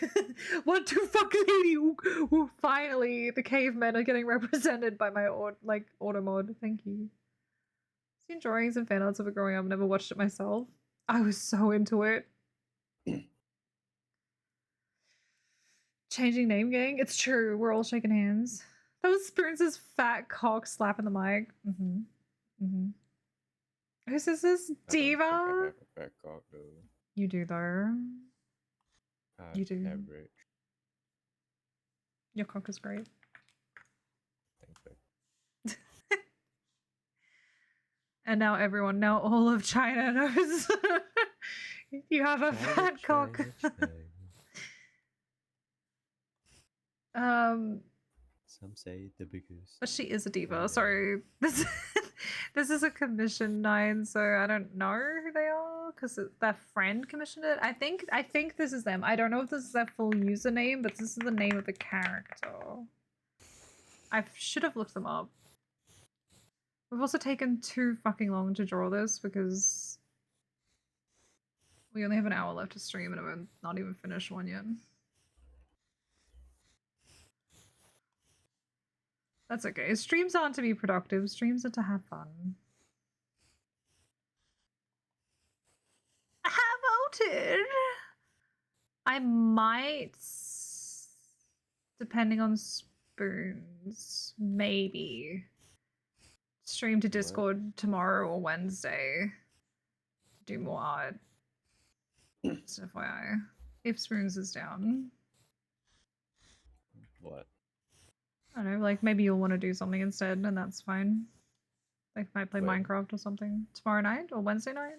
Want to fuck lady. Ooh, finally, the cavemen are getting represented by my auto mod. Thank you. Seen drawings and fan arts of it growing up, never watched it myself. I was so into it. Changing name gang? It's true, we're all shaking hands. That was Spoons' fat cock slapping the mic. Who says this? Diva? I don't think I have a fat cock though. You do though. You do. Average. Your cock is great. Thanks, babe. And now all of China knows you have a fat cock. Some say the biggest. But she is a diva. Sorry. This is a commission 9, so I don't know who they are because their friend commissioned it. I think this is them. I don't know if this is their full username, but this is the name of the character. I should have looked them up. We've also taken too fucking long to draw this because we only have an hour left to stream and we're not even finished one yet. That's okay. Streams aren't to be productive. Streams are to have fun. I have voted. I might, depending on spoons, maybe stream to Discord tomorrow or Wednesday to do more art. Just FYI. If Spoons is down. What? I don't know, like maybe you'll want to do something instead, and that's fine. Like might play When? Minecraft or something tomorrow night or Wednesday night.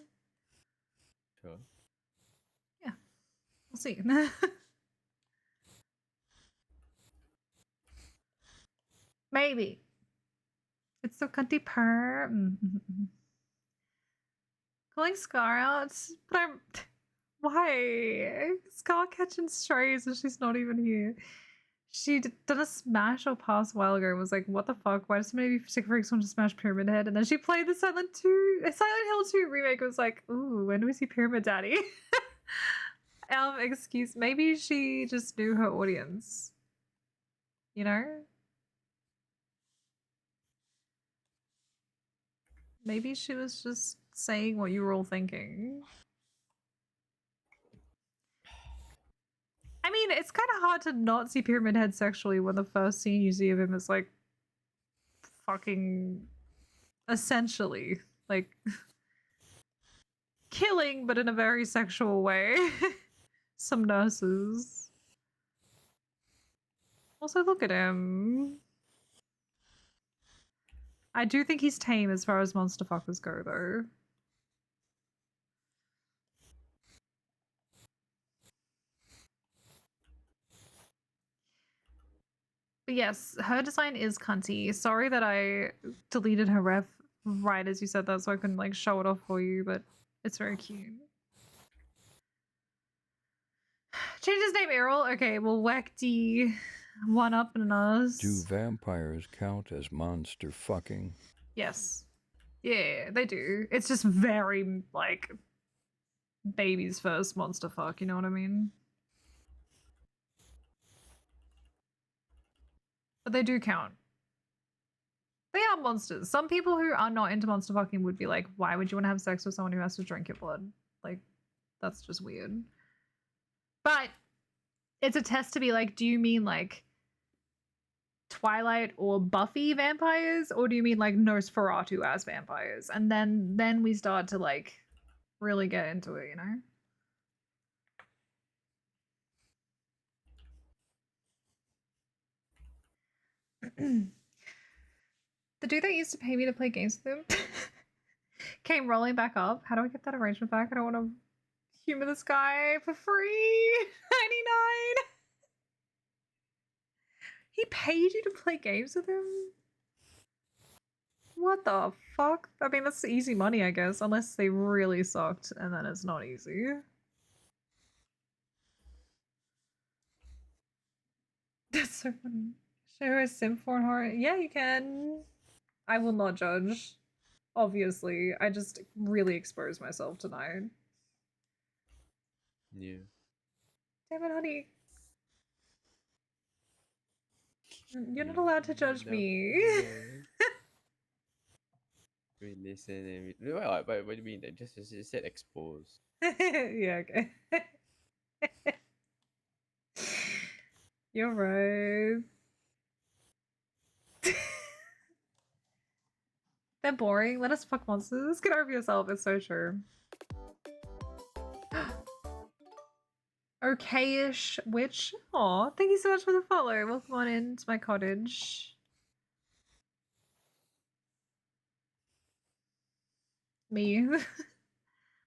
Sure. Yeah, we'll see. Maybe. It's so cunty purr. Calling Scar out, but I'm. Why? Scar catching strays and she's not even here. She done a smash or pass a while ago and was like, what the fuck? Why does somebody Sick Freaks want to smash Pyramid Head? And then she played the Silent Hill 2 remake and was like, ooh, when do we see Pyramid Daddy? Excuse, maybe she just knew her audience. You know? Maybe she was just saying what you were all thinking. I mean, it's kind of hard to not see Pyramid Head sexually when the first scene you see of him is like fucking essentially like killing, but in a very sexual way. Some nurses. Also, look at him. I do think he's tame as far as monster fuckers go, though. But yes, her design is cunty. Sorry that I deleted her ref right as you said that so I couldn't like show it off for you, but it's very cute. Change his name, Errol? Okay, well, Wekty one up in us. Do vampires count as monster fucking? Yes. Yeah, they do. It's just very, like, baby's first monster fuck, you know what I mean? But they do count. They are monsters. Some people who are not into monster fucking would be like, why would you want to have sex with someone who has to drink your blood? Like, that's just weird. But it's a test to be like, do you mean like Twilight or Buffy vampires, or do you mean like Nosferatu as vampires? And then we start to like really get into it, you know? The dude that used to pay me to play games with him came rolling back up. How do I get that arrangement back? I don't want to humor this guy for free. 99. He paid you to play games with him? What the fuck? I mean, that's easy money, I guess, unless they really sucked, and then it's not easy. That's so funny. Show a sim for horror? Yeah, you can. I will not judge. Obviously, I just really exposed myself tonight. Yeah. Damn it, honey. You're not allowed to judge me. We listen and we... What do you mean? Just said expose. Yeah, okay. You're right. They're boring. Let us fuck monsters. Get over yourself. It's so true. Okayish witch. Aw, thank you so much for the follow. Welcome on into my cottage. Me.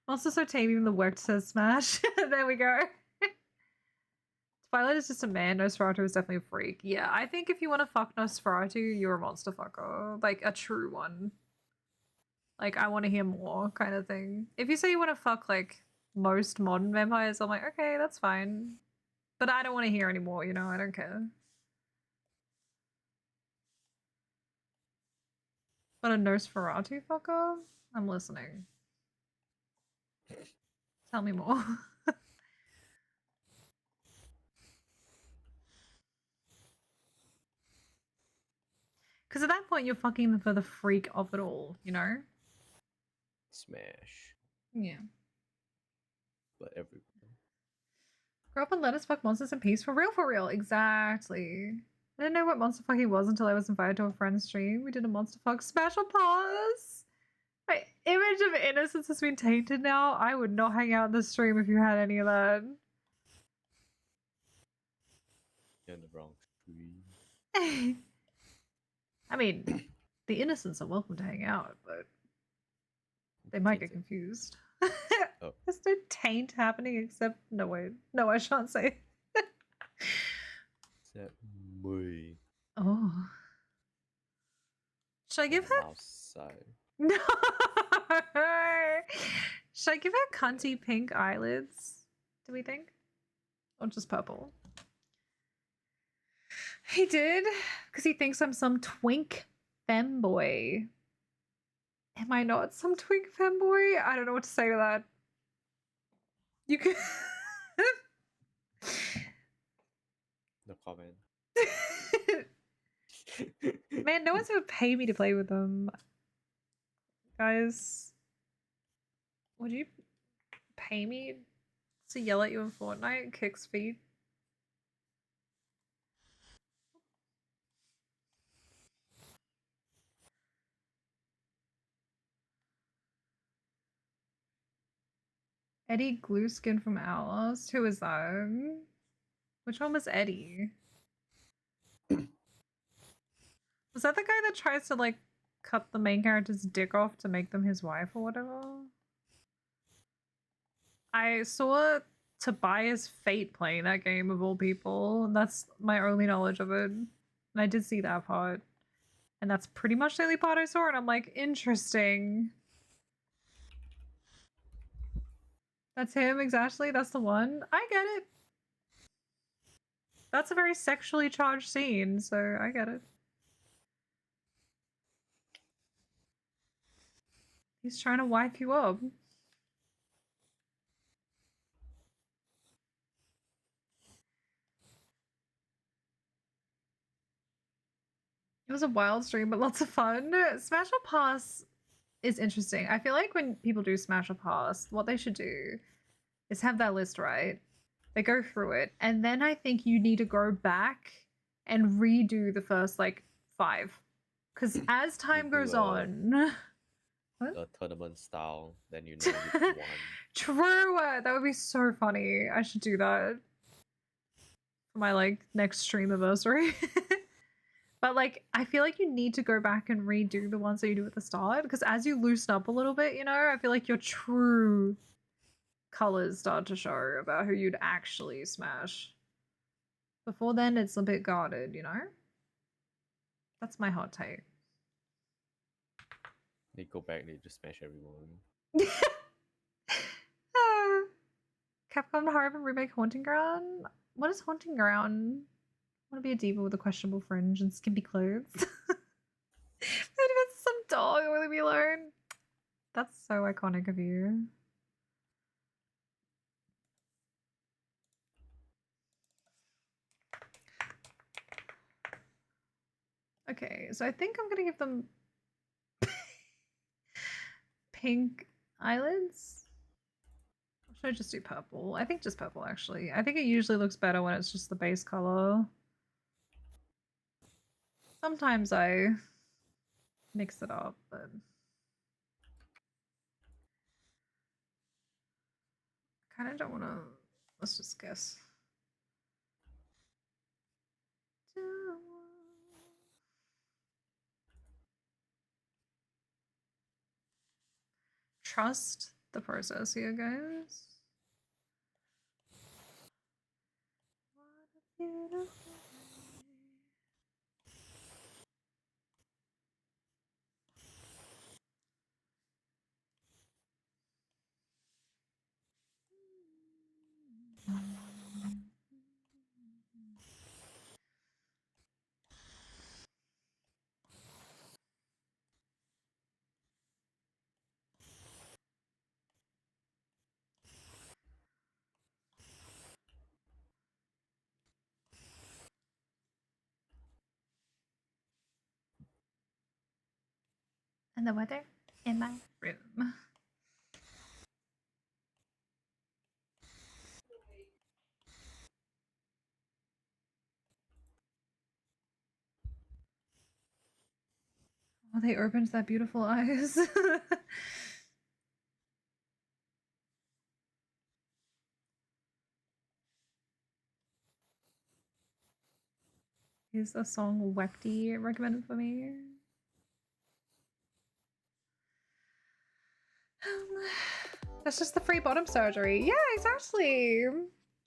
Monster's so tame, even the worked says smash. There we go. Twilight is just a man. Nosferatu is definitely a freak. Yeah, I think if you want to fuck Nosferatu, you're a monster fucker. Like, a true one. Like, I want to hear more kind of thing. If you say you want to fuck like most modern vampires, I'm like, okay, that's fine. But I don't want to hear anymore, you know, I don't care. But a Nosferatu fucker? I'm listening. Tell me more. Because at that point, you're fucking for the freak of it all, you know? Smash. Yeah. But everyone. Grow up and let us fuck monsters in peace. For real, for real. Exactly. I didn't know what monster fucking was until I was invited to a friend's stream. We did a monster fuck special pause. My image of innocence has been tainted now. I would not hang out in the stream if you had any of that. You're in the wrong stream. I mean, the innocents are welcome to hang out, but they might get confused. Oh. There's no taint happening except no wait. No, I shan't say. Except me. Oh. Should I give her Outside. No. Should I give her cunty pink eyelids? Do we think? Or just purple? He did, because he thinks I'm some twink femboy. Am I not some twink femboy? I don't know what to say to that. You can. No comment. Man, no one's ever paid me to play with them. Guys, would you pay me to yell at you in Fortnite? Kicks feet. Eddie Glueskin from Outlast? Who is that? Which one was Eddie? Was that the guy that tries to like cut the main character's dick off to make them his wife or whatever? I saw Tobias Fate playing that game of all people, and that's my only knowledge of it. And I did see that part. And that's pretty much the only part I saw, and I'm like, interesting. That's him, exactly. That's the one. I get it. That's a very sexually charged scene, so I get it. He's trying to wipe you up. It was a wild stream, but lots of fun. Smash or Pass is interesting. I feel like when people do Smash or Pass, what they should do is have that list, right? They go through it, and then I think you need to go back and redo the first like 5. Because as time goes on, a tournament style, then you know you won. True, that would be so funny. I should do that for my like next stream anniversary. But like, I feel like you need to go back and redo the ones that you do at the start, because as you loosen up a little bit, you know, I feel like your true colors start to show about who you'd actually smash. Before then, it's a bit guarded, you know? That's my hot take. They go back, they just smash everyone. Capcom Horror Remake Haunting Ground? What is Haunting Ground? I want to be a diva with a questionable fringe and skimpy clothes. Maybe it's some dog, will leave me alone. That's so iconic of you. Okay, so I think I'm gonna give them pink eyelids. Or should I just do purple? I think just purple, actually. I think it usually looks better when it's just the base color. Sometimes I mix it up, but I kind of don't want to. Let's just guess. Trust the process here, guys. What a beautiful day. And the weather in my room. Oh, they opened that beautiful eyes. Is the song Wekty recommended for me? That's just the free bottom surgery. Yeah, exactly.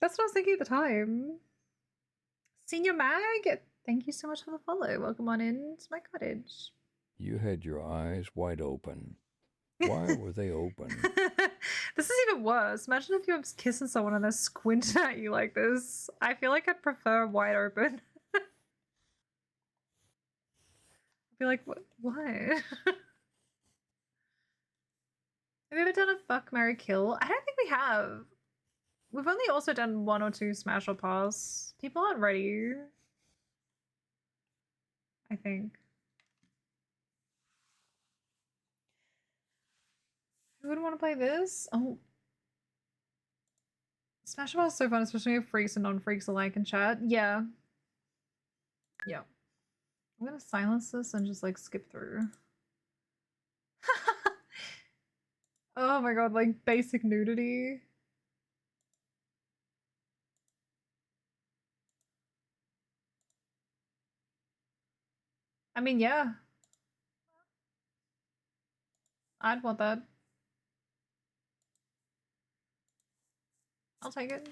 That's what I was thinking at the time. Senior Mag, thank you so much for the follow. Welcome on in to my cottage. You had your eyes wide open. Why were they open? This is even worse. Imagine if you're kissing someone and they're squinting at you like this. I feel like I'd prefer wide open. I'd be like, what? Have we ever done a fuck, marry, kill? I don't think we have. We've only also done 1 or 2 smash or pass. People aren't ready. I think. Who would want to play this? Oh. Smash or pass is so fun, especially if freaks and non-freaks alike in chat. Yeah. Yeah. I'm gonna silence this and just like skip through. Oh my god, like basic nudity. I mean, yeah. I'd want that. I'll take it.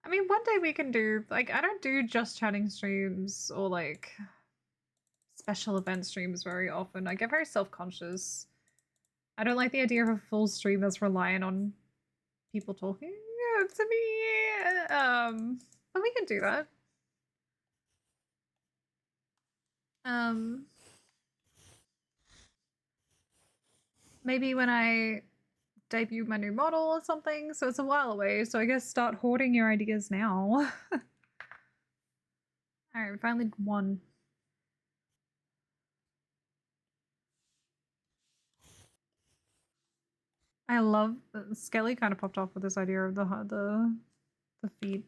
I mean, one day we can do, like, I don't do just chatting streams or like special event streams very often. I get very self-conscious. I don't like the idea of a full stream that's reliant on people talking to me. But we can do that. Maybe when I debut my new model or something, so it's a while away, so I guess start hoarding your ideas now. Alright, we finally won. I love Skelly kind of popped off with this idea of the feet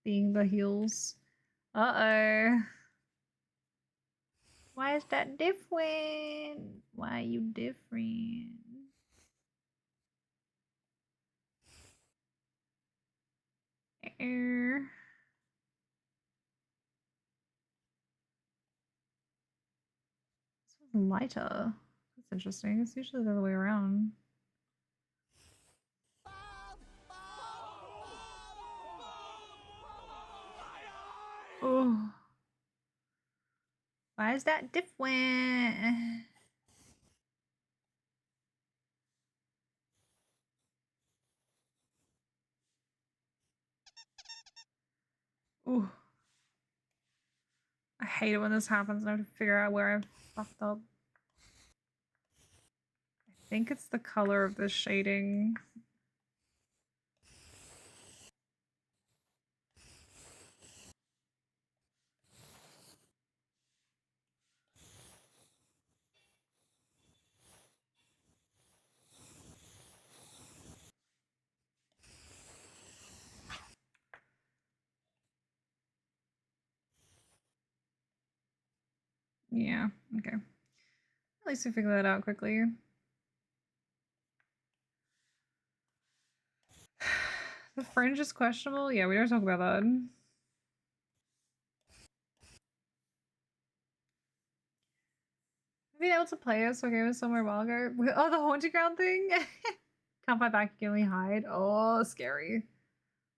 being the heels. Uh-oh. Why is that different? Why are you different? This one's lighter. That's interesting. It's usually the other way around. Oh. Why is that different? Ooh. I hate it when this happens and I have to figure out where I fucked up. I think it's the color of the shading. Yeah, okay. At least we figure that out quickly. The fringe is questionable? Yeah, we don't talk about that. Being able to play it, so okay, it was somewhere a while ago. Oh, the haunted ground thing? Can't fight back, you can only hide. Oh, scary.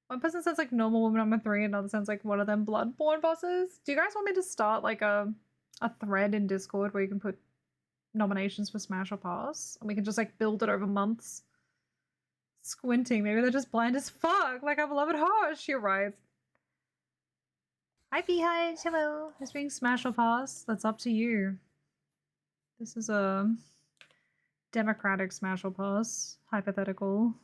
One person sounds like normal woman number 3, another sounds like one of them bloodborne bosses. Do you guys want me to start like a thread in Discord where you can put nominations for Smash or Pass? And we can just like build it over months. Squinting, maybe they're just blind as fuck, like our beloved Harsh. You're right. Hi Beehive, hello. It's being Smash or Pass. That's up to you. This is a democratic Smash or Pass. Hypothetical.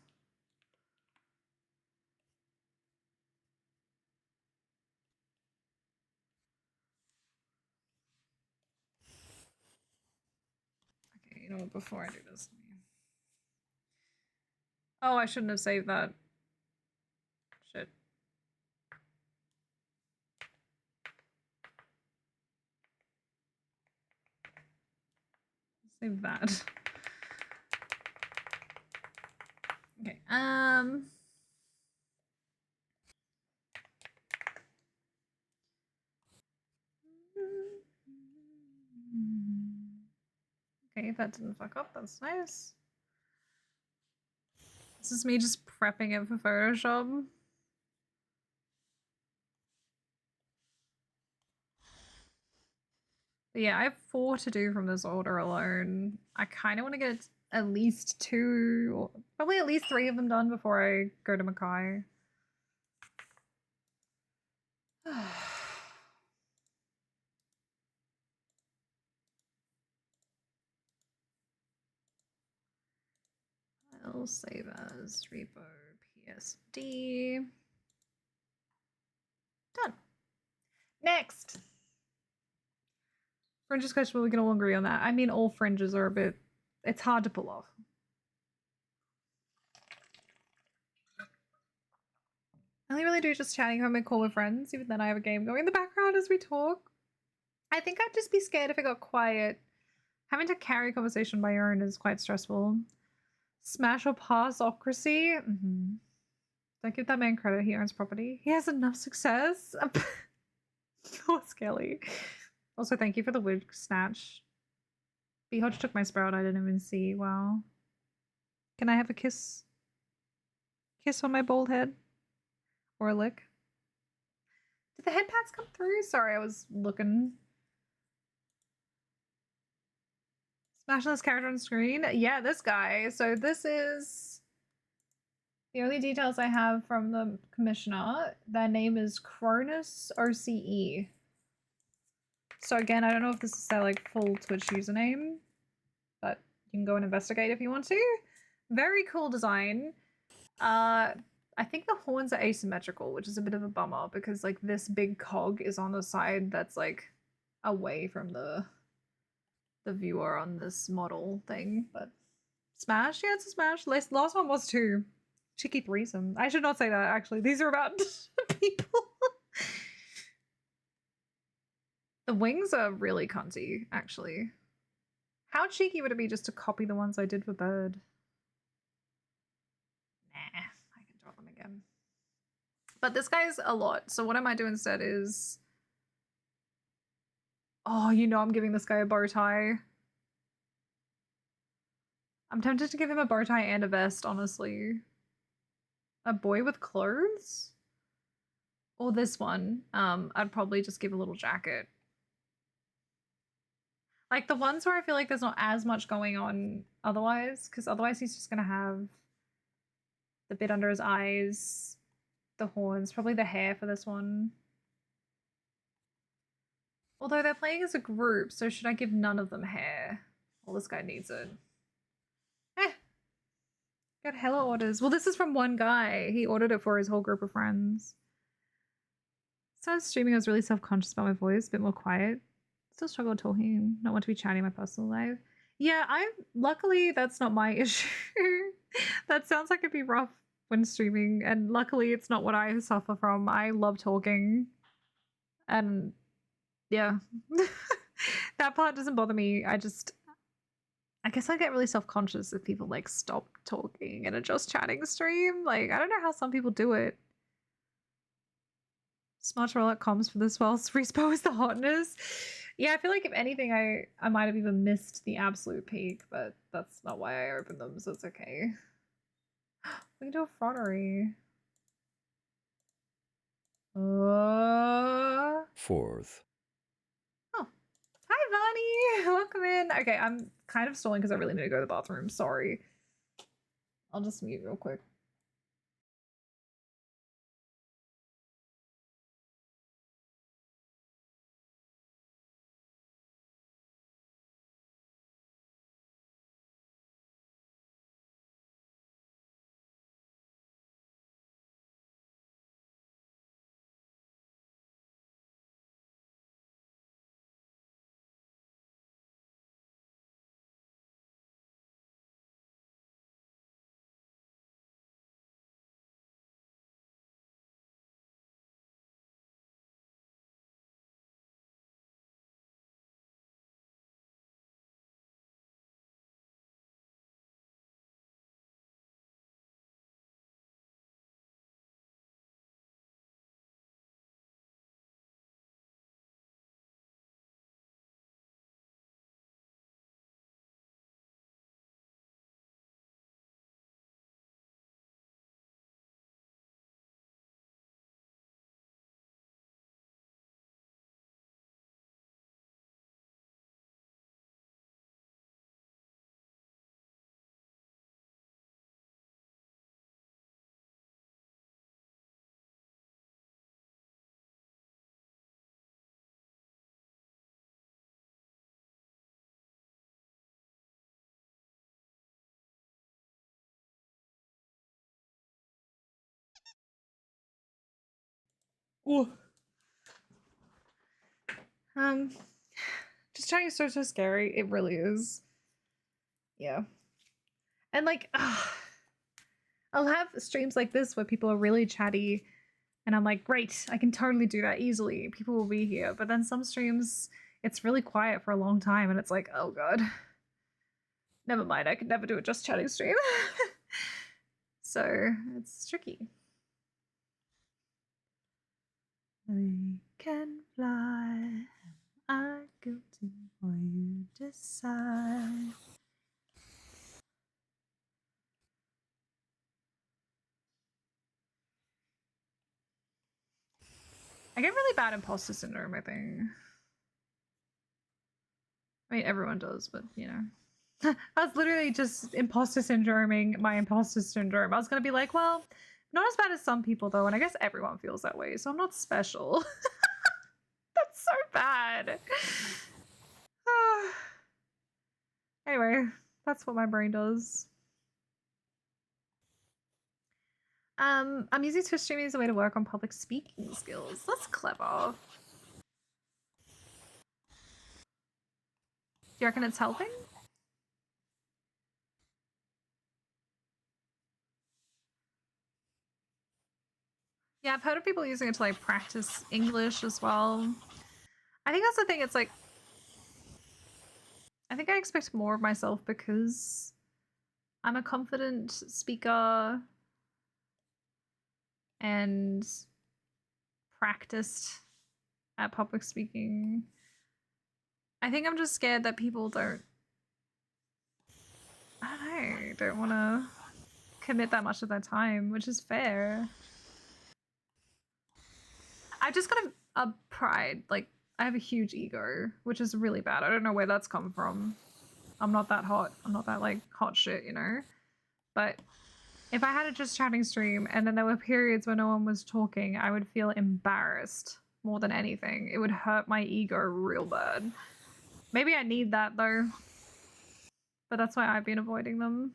before I do this. Oh, I shouldn't have saved that. Shit. Save that. Okay. Okay, that didn't fuck up. That's nice. This is me just prepping it for Photoshop. But yeah, I have 4 to do from this order alone. I kind of want to get at least 2, or probably at least 3 of them done before I go to Mackay. I'll save as repo PSD. Done. Next. Fringe is questionable, we can all agree on that. I mean, all fringes are a bit, it's hard to pull off. I only really do just chatting home and call with friends. Even then I have a game going in the background as we talk. I think I'd just be scared if it got quiet. Having to carry a conversation on my own is quite stressful. Smash or pass-ocracy? Don't give that man credit, he owns property. He has enough success. Poor Skelly. Also, thank you for the wig snatch. B-Hodge took my sprout, I didn't even see. Wow. Can I have a kiss? Kiss on my bald head? Or a lick? Did the head pats come through? Sorry, I was looking. Smashing this character on screen? Yeah, this guy. So this is the only details I have from the commissioner. Their name is Cronus RCE. So again, I don't know if this is their like full Twitch username, but you can go and investigate if you want to. Very cool design. I think the horns are asymmetrical, which is a bit of a bummer because like this big cog is on the side that's like away from the viewer on this model thing. But smash, yeah, it's a smash. Last one was too. Cheeky threesome. I should not say that actually. These are about people. The wings are really cunty, actually. How cheeky would it be just to copy the ones I did for Bird? Nah, I can draw them again. But this guy's a lot, so what I might do instead is... Oh, you know I'm giving this guy a bow tie. I'm tempted to give him a bow tie and a vest, honestly. A boy with clothes? Or this one. I'd probably just give a little jacket. Like the ones where I feel like there's not as much going on otherwise, because otherwise he's just gonna have the bit under his eyes, the horns, probably the hair for this one. Although they're playing as a group, so should I give none of them hair? Well, this guy needs it. Got hella orders. Well, this is from one guy. He ordered it for his whole group of friends. Started streaming, I was really self-conscious about my voice, a bit more quiet. Still struggle talking, not want to be chatting in my personal life. Yeah, luckily that's not my issue. That sounds like it'd be rough when streaming, and luckily it's not what I suffer from. I love talking. And yeah. That part doesn't bother me. I guess I get really self-conscious if people like stop talking and are just chatting stream. Like, I don't know how some people do it. Smart rollout comms for this whilst R.E.P.O is the hotness. Yeah, I feel like if anything, I might have even missed the absolute peak, but that's not why I opened them, so it's okay. We can do a frottery. Fourth. Oh. Hi, Vonnie! Welcome in. Okay, I'm kind of stalling because I really need to go to the bathroom. Sorry. I'll just mute real quick. Ooh. Just chatting is so scary. It really is. Yeah. And like, I'll have streams like this where people are really chatty, and I'm like, great, I can totally do that easily. People will be here. But then some streams, it's really quiet for a long time, and it's like, oh god. Never mind, I could never do a just chatting stream. So it's tricky. We can fly. I guilty or you decide. I get really bad imposter syndrome, I think. I mean, everyone does, but you know. I was literally just imposter syndroming my imposter syndrome. I was gonna be like, well, not as bad as some people though, and I guess everyone feels that way, so I'm not special. That's so bad. Anyway, that's what my brain does. I'm using Twitch streaming as a way to work on public speaking skills. That's clever. Do you reckon it's helping? Yeah, I've heard of people using it to like practice English as well. I think that's the thing, it's like I think I expect more of myself because I'm a confident speaker and practiced at public speaking. I think I'm just scared that people don't want to commit that much of their time, which is fair. I've just got a pride, like I have a huge ego, which is really bad. I don't know where that's come from. I'm not that hot. I'm not that like hot shit, you know? But if I had a just chatting stream and then there were periods where no one was talking, I would feel embarrassed more than anything. It would hurt my ego real bad. Maybe I need that though. But that's why I've been avoiding them.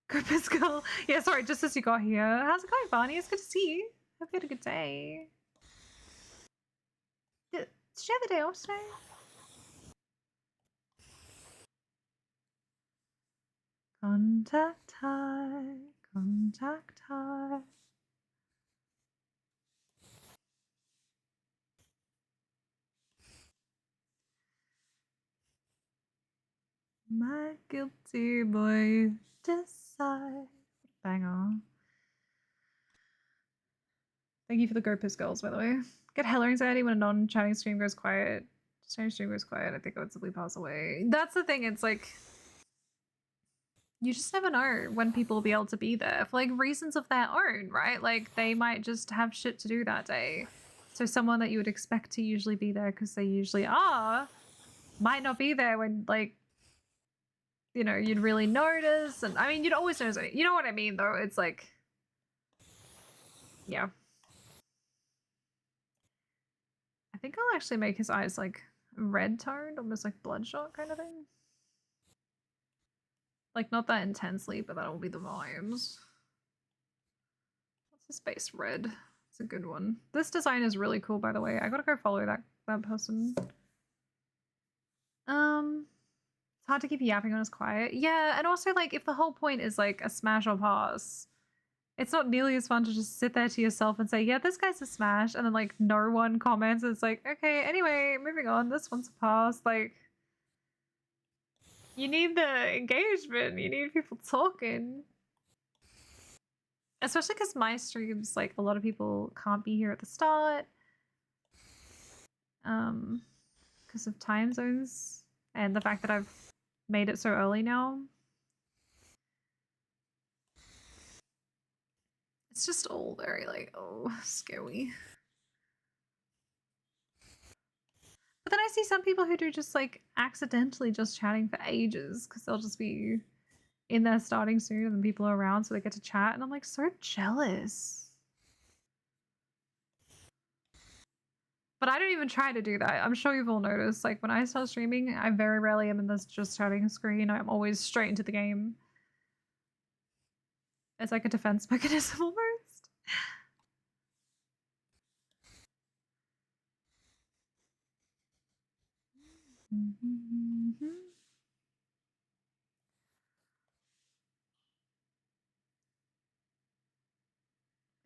Good Pascal. Yeah, sorry, just as you got here. How's it going, Barney? It's good to see you. Hope you had a good day. Did you have the day off today? Contact high, contact high. My guilty boy, decide. Banger. Thank you for the GoPus girls, by the way. Get hella anxiety when a non-chatting stream goes quiet. Chatting stream goes quiet, I think I would simply pass away. That's the thing, it's like you just never know when people will be able to be there for like reasons of their own, right? Like they might just have shit to do that day. So someone that you would expect to usually be there because they usually are might not be there when like, you know, you'd really notice. And I mean, you'd always notice. You know what I mean though? It's like, yeah. I think I'll actually make his eyes like red toned, almost like bloodshot kind of thing. Like not that intensely, but that'll be the vibes. What's his face? Red. It's a good one. This design is really cool, by the way. I gotta go follow that person. It's hard to keep yapping on his quiet. Yeah, and also like if the whole point is like a smash or pass, it's not nearly as fun to just sit there to yourself and say, yeah, this guy's a smash, and then like no one comments. It's like, okay, anyway, moving on. This one's a pass. Like, you need the engagement. You need people talking. Especially because my streams, like a lot of people can't be here at the start. Because of time zones and the fact that I've made it so early now. It's just all very like, oh, scary. But then I see some people who do just like accidentally just chatting for ages because they'll just be in there starting soon and people are around so they get to chat, and I'm like so jealous. But I don't even try to do that. I'm sure you've all noticed. Like when I start streaming, I very rarely am in this just chatting screen. I'm always straight into the game. It's like a defense mechanism almost.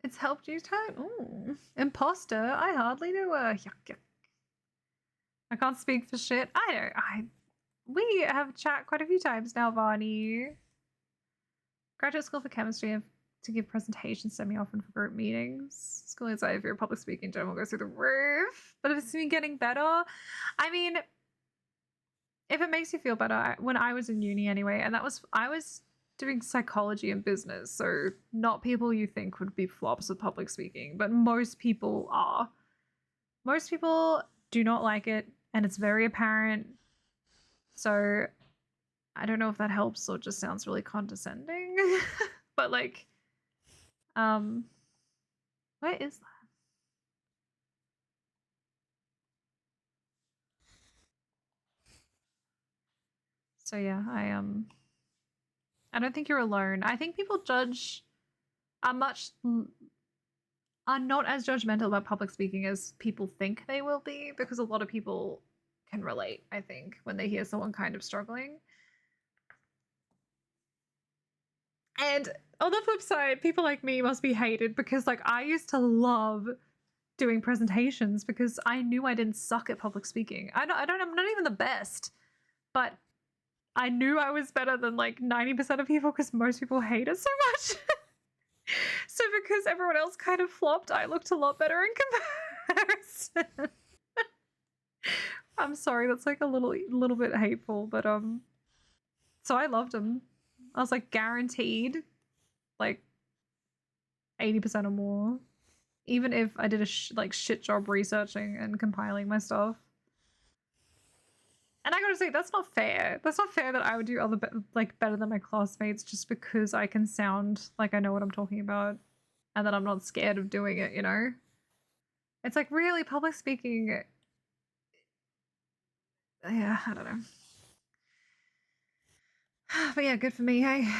It's helped you turn. Ooh. Imposter. I hardly know. Yuck, yuck. I can't speak for shit. We have chat quite a few times now, Varney. Graduate school for chemistry to give presentations semi-often for group meetings. School anxiety for your public speaking in general goes through the roof. But it's been getting better. I mean, if it makes you feel better, when I was in uni anyway, and I was doing psychology and business, so not people you think would be flops with public speaking, but most people are. Most people do not like it, and it's very apparent. So I don't know if that helps or just sounds really condescending. But like, where is that? So yeah, I don't think you're alone. I think people are not as judgmental about public speaking as people think they will be, because a lot of people can relate, I think, when they hear someone kind of struggling. And on the flip side, people like me must be hated because like I used to love doing presentations because I knew I didn't suck at public speaking. I'm not even the best, but I knew I was better than like 90% of people because most people hate it so much. So because everyone else kind of flopped, I looked a lot better in comparison. I'm sorry, that's like a little bit hateful, but so I loved them. I was like guaranteed like 80% or more, even if I did a shit job researching and compiling my stuff. And I gotta say, that's not fair. That's not fair that I would do better than my classmates just because I can sound like I know what I'm talking about and that I'm not scared of doing it, you know? It's like, really, public speaking. Yeah, I don't know. But yeah, good for me. I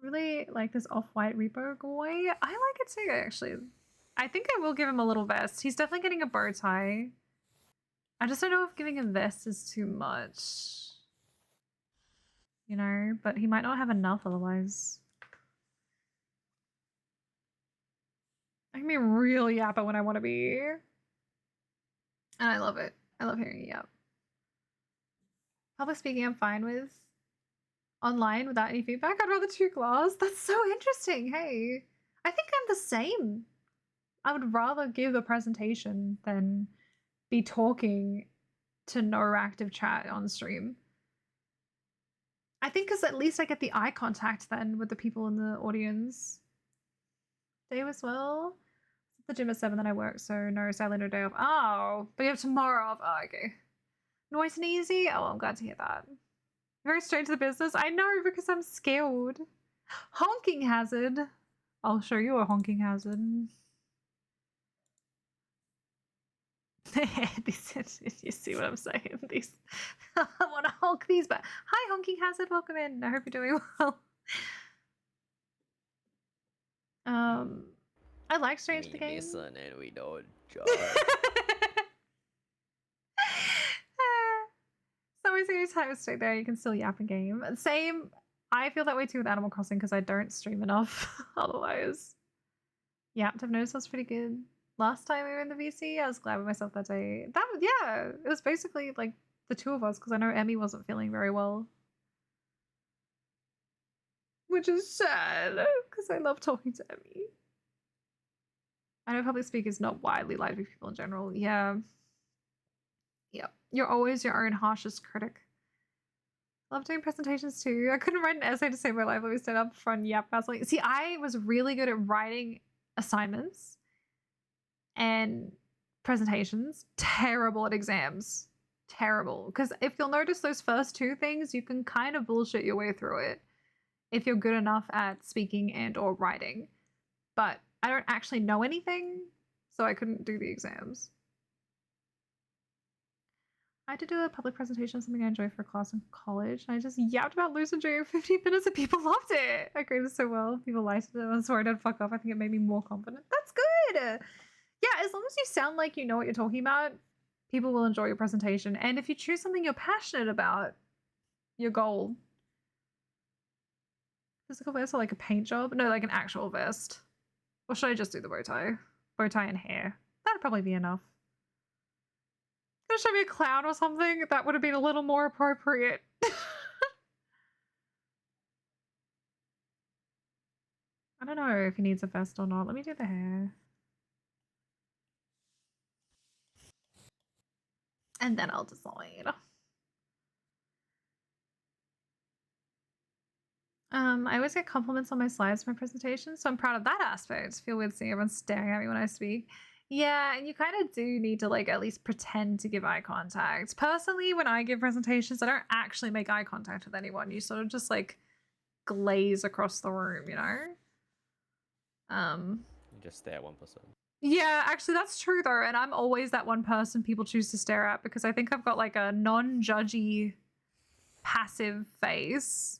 really like this off-white R.E.P.O boy. I like it too, actually. I think I will give him a little vest. He's definitely getting a bow tie. I just don't know if giving a vest is too much. You know, but he might not have enough otherwise. I can be real yapper when I want to be. And I love it. I love hearing yap. Public speaking I'm fine with. Online without any feedback, I'd rather 2 glass. That's so interesting. Hey, I think I'm the same. I would rather give a presentation than be talking to no active chat on stream. I think because at least I get the eye contact then with the people in the audience. Dave as well. At the gym at 7 then I work, so no Saturday, no day off. Oh, but you have tomorrow off. Oh, okay. Nice and easy. Oh, I'm glad to hear that. Very straight to the business. I know, because I'm scared. Honking hazard. I'll show you a honking hazard. You see what I'm saying? These, I want to honk these, but hi, honking hazard. Welcome in. I hope you're doing well. I like straight into the game. Listen and we don't judge. Someone's going to type straight there. You can still yap a game. Same. I feel that way too with Animal Crossing because I don't stream enough otherwise. Yapped, I've noticed that's pretty good. Last time we were in the VC, I was glad with myself that day. Yeah, it was basically like the 2 of us because I know Emmy wasn't feeling very well. Which is sad because I love talking to Emmy. I know public speak is not widely liked by people in general. Yeah. Yep. You're always your own harshest critic. Love doing presentations too. I couldn't write an essay to save my life. Let me stand up front. Yep. Absolutely. See, I was really good at writing assignments and presentations. Terrible at exams. Terrible. Because if you'll notice those first 2 things, you can kind of bullshit your way through it if you're good enough at speaking and or writing. But I don't actually know anything, so I couldn't do the exams. I had to do a public presentation of something I enjoy for a class in college, and I just yapped about lucid dreaming 15 minutes and people loved it. I graded so well. People liked it. I was worried I'd fuck up. I think it made me more confident. That's good. Yeah, as long as you sound like you know what you're talking about, people will enjoy your presentation. And if you choose something you're passionate about, your goal. Physical vest or like a paint job? No, like an actual vest. Or should I just do the bow tie? Bow tie and hair. That'd probably be enough. Gonna show me a clown or something? That would have been a little more appropriate. I don't know if he needs a vest or not. Let me do the hair. And then I'll decide. I always get compliments on my slides for my presentation, so I'm proud of that aspect. I feel weird seeing everyone staring at me when I speak. Yeah, and you kind of do need to like at least pretend to give eye contact. Personally, when I give presentations, I don't actually make eye contact with anyone. You sort of just like glaze across the room, you know? You just stare at one person. Yeah, actually that's true though, and I'm always that one person people choose to stare at because I think I've got like a non-judgy passive face.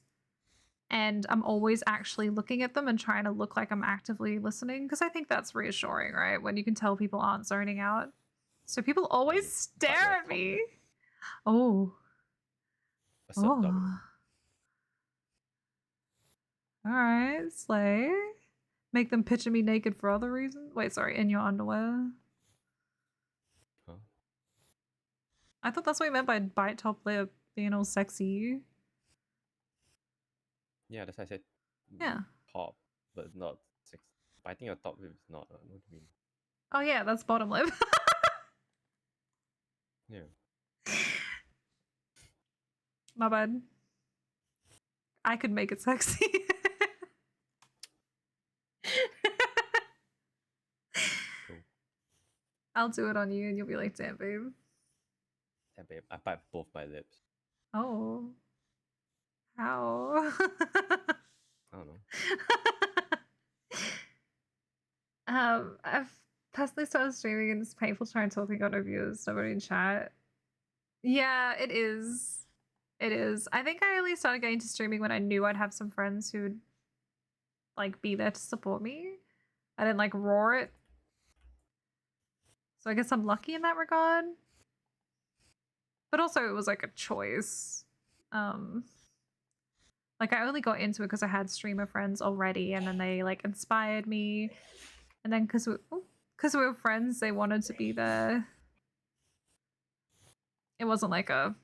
And I'm always actually looking at them and trying to look like I'm actively listening because I think that's reassuring, right? When you can tell people aren't zoning out. So people always stare at me. Oh. Oh. All right, slay. Make them picture me naked for other reasons. Wait, sorry, in your underwear. Huh? I thought that's what you meant by bite top lip, being all sexy. Yeah, that's why I said Yeah. top, but not sex. But I think your top lip is not. What do you mean? Oh yeah, that's bottom lip. Yeah. My bad. I could make it sexy. Cool. I'll do it on you and you'll be like, damn, babe. Yeah, babe, I bite both my lips. Oh. How? I don't know. I've personally started streaming and it's painful trying to talk and got no viewers, nobody in chat. Yeah, it is. It is. I think I only started getting into streaming when I knew I'd have some friends who would like be there to support me. I didn't like roar it. So I guess I'm lucky in that regard. But also it was like a choice. Like I only got into it because I had streamer friends already and then they like inspired me. And then because we were friends, they wanted to be there. It wasn't like a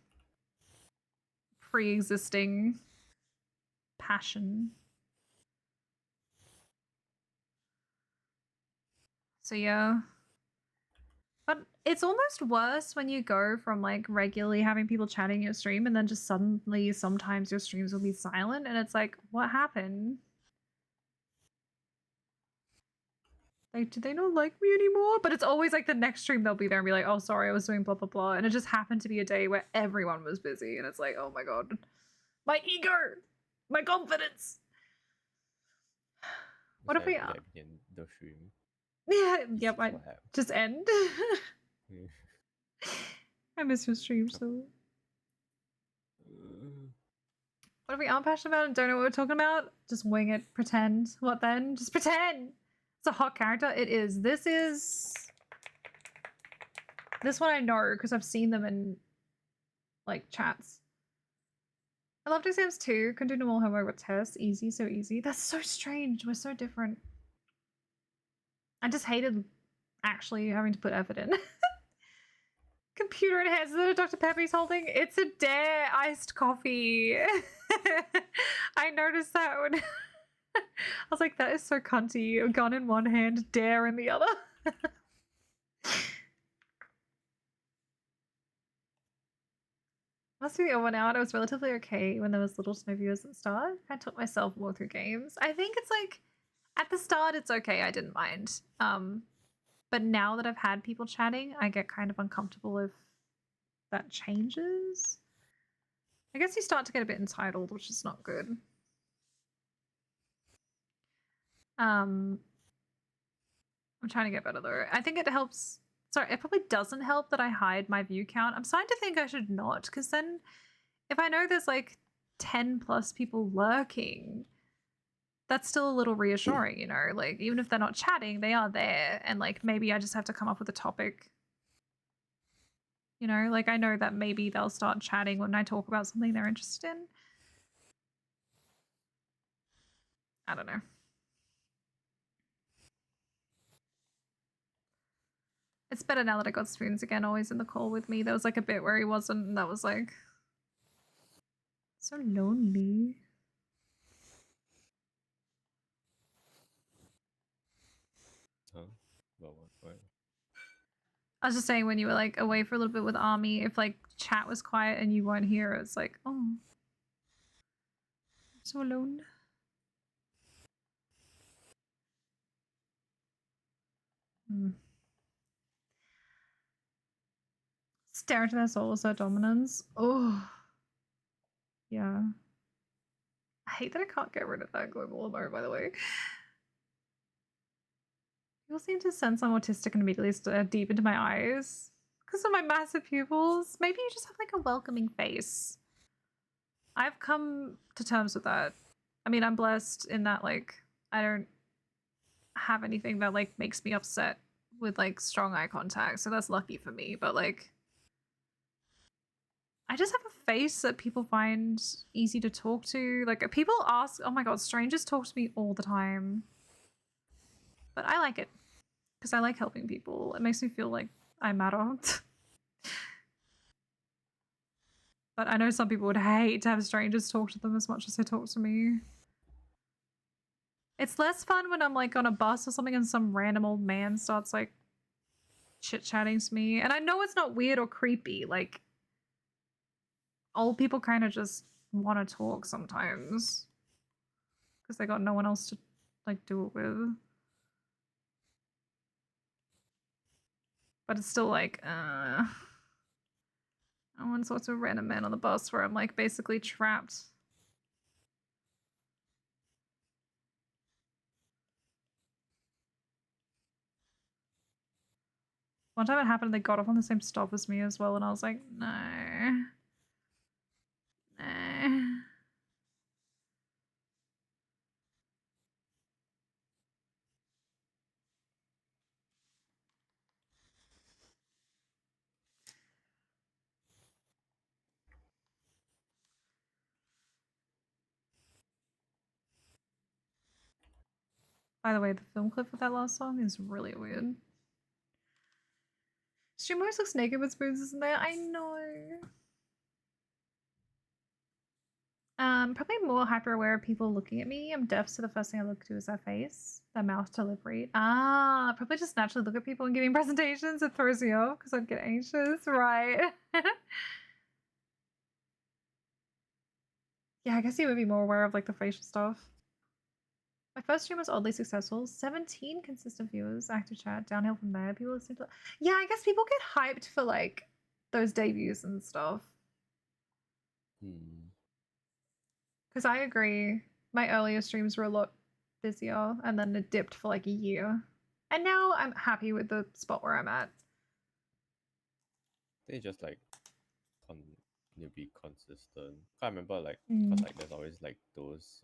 pre-existing passion. So yeah. But it's almost worse when you go from like regularly having people chatting your stream and then just suddenly sometimes your streams will be silent and it's like, what happened? Like, do they not like me anymore? But it's always like the next stream they'll be there and be like, oh, sorry, I was doing blah, blah, blah. And it just happened to be a day where everyone was busy. And it's like, oh my God, my ego, my confidence. What if we begin the stream? Yeah, yep, I just end. I miss your stream so. What if we aren't passionate about and don't know what we're talking about? Just wing it, pretend. What then? Just pretend. It's a hot character. It is. This one I know because I've seen them in like chats. I loved exams too. Couldn't do normal homework with tests. Easy, so easy. That's so strange. We're so different. I just hated actually having to put effort in. Computer enhanced. Is that a Dr. Pepper he's holding? It's a Dare iced coffee. I noticed that when I was like, that is so cunty. A gun in one hand, Dare in the other. Must be over now. I was relatively okay when there was little to no viewers at the start. I taught myself more through games. I think it's like at the start it's okay. I didn't mind. But now that I've had people chatting, I get kind of uncomfortable if that changes. I guess you start to get a bit entitled, which is not good. I'm trying to get better though. I think it helps. Sorry, it probably doesn't help that I hide my view count. I'm starting to think I should not, because then if I know there's like 10 plus people lurking, that's still a little reassuring, you know? Like, even if they're not chatting, they are there. And like, maybe I just have to come up with a topic. You know, like I know that maybe they'll start chatting when I talk about something they're interested in. I don't know. It's better now that I got Spoons again, always in the call with me. There was like a bit where he wasn't, and that was like so lonely. Huh? But what? I was just saying, when you were like away for a little bit with Army, if like chat was quiet and you weren't here, it's like, oh, I'm so alone. Stare into their souls, their dominance. Oh, yeah. I hate that I can't get rid of that global emote, by the way. People seem to sense I'm autistic and immediately stare deep into my eyes because of my massive pupils. Maybe you just have like a welcoming face. I've come to terms with that. I mean, I'm blessed in that like I don't have anything that like makes me upset with like strong eye contact, so that's lucky for me. But like, I just have a face that people find easy to talk to. Like, people ask, oh my god, strangers talk to me all the time. But I like it because I like helping people. It makes me feel like I matter. But I know some people would hate to have strangers talk to them as much as they talk to me. It's less fun when I'm like on a bus or something and some random old man starts like chit-chatting to me. And I know it's not weird or creepy. Like, old people kind of just want to talk sometimes because they got no one else to like do it with. But it's still like, I want to talk to a random man on the bus where I'm like basically trapped. One time it happened, they got off on the same stop as me as well, and I was like, no. No. By the way, the film clip of that last song is really weird. Stream always looks naked with Spoons isn't there? I know. Probably more hyper aware of people looking at me. I'm deaf, so the first thing I look to is their face, their mouth to lip read. Probably just naturally look at people and giving presentations. It throws me off because I'd get anxious, right? Yeah, I guess you would be more aware of like the facial stuff. My first stream was oddly successful. 17 consistent viewers, active chat, downhill from there. People listen to. Yeah, I guess people get hyped for like those debuts and stuff. Because I agree, my earlier streams were a lot busier, and then it dipped for like a year. And now I'm happy with the spot where I'm at. They just like you be consistent. Can't remember like because like there's always like those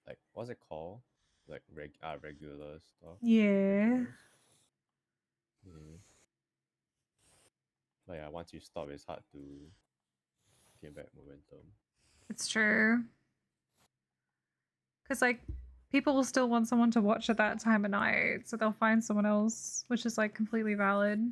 like what's it called? Like regular stuff. Yeah. Regulars. Yeah. But yeah, once you stop, it's hard to get back momentum. It's true. Because like people will still want someone to watch at that time of night, so they'll find someone else, which is like completely valid.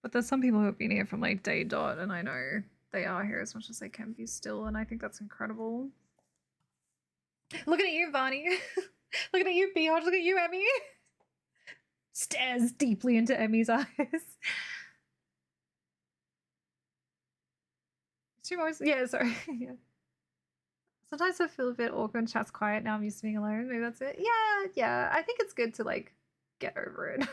But there's some people who have been here from like day dot, and I know they are here as much as they can be still, and I think that's incredible. Looking at you, Vani. Looking at you, Bihoj. Look at you, Emmy. Stares deeply into Emmy's eyes. Yeah, sorry. Yeah. Sometimes I feel a bit awkward when chat's quiet. Now I'm used to being alone. Maybe that's it. Yeah. I think it's good to like get over it.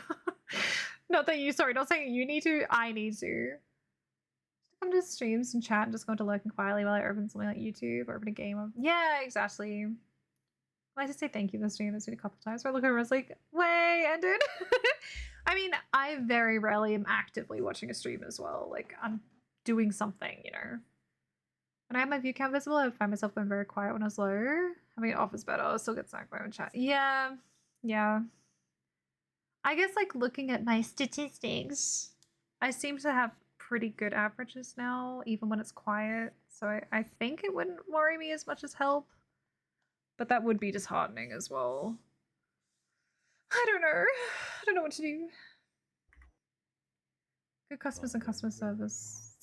Not saying you need to. I need to. come to streams and chat and just go into lurking quietly while I open something like YouTube or open a game. Yeah, exactly. I like to say thank you for the stream. There's been a couple times where I look over and I was like, way ended. I mean, I very rarely am actively watching a stream as well. Like, I'm doing something, you know. When I have my view count visible, I find myself going very quiet when I was low. Having it off is better. I'll still get snack by my chat. Yeah. Yeah. I guess, like, looking at my statistics, I seem to have pretty good averages now, even when it's quiet. So I think it wouldn't worry me as much as help. But that would be disheartening as well. I don't know. I don't know what to do. Good customers and customer service.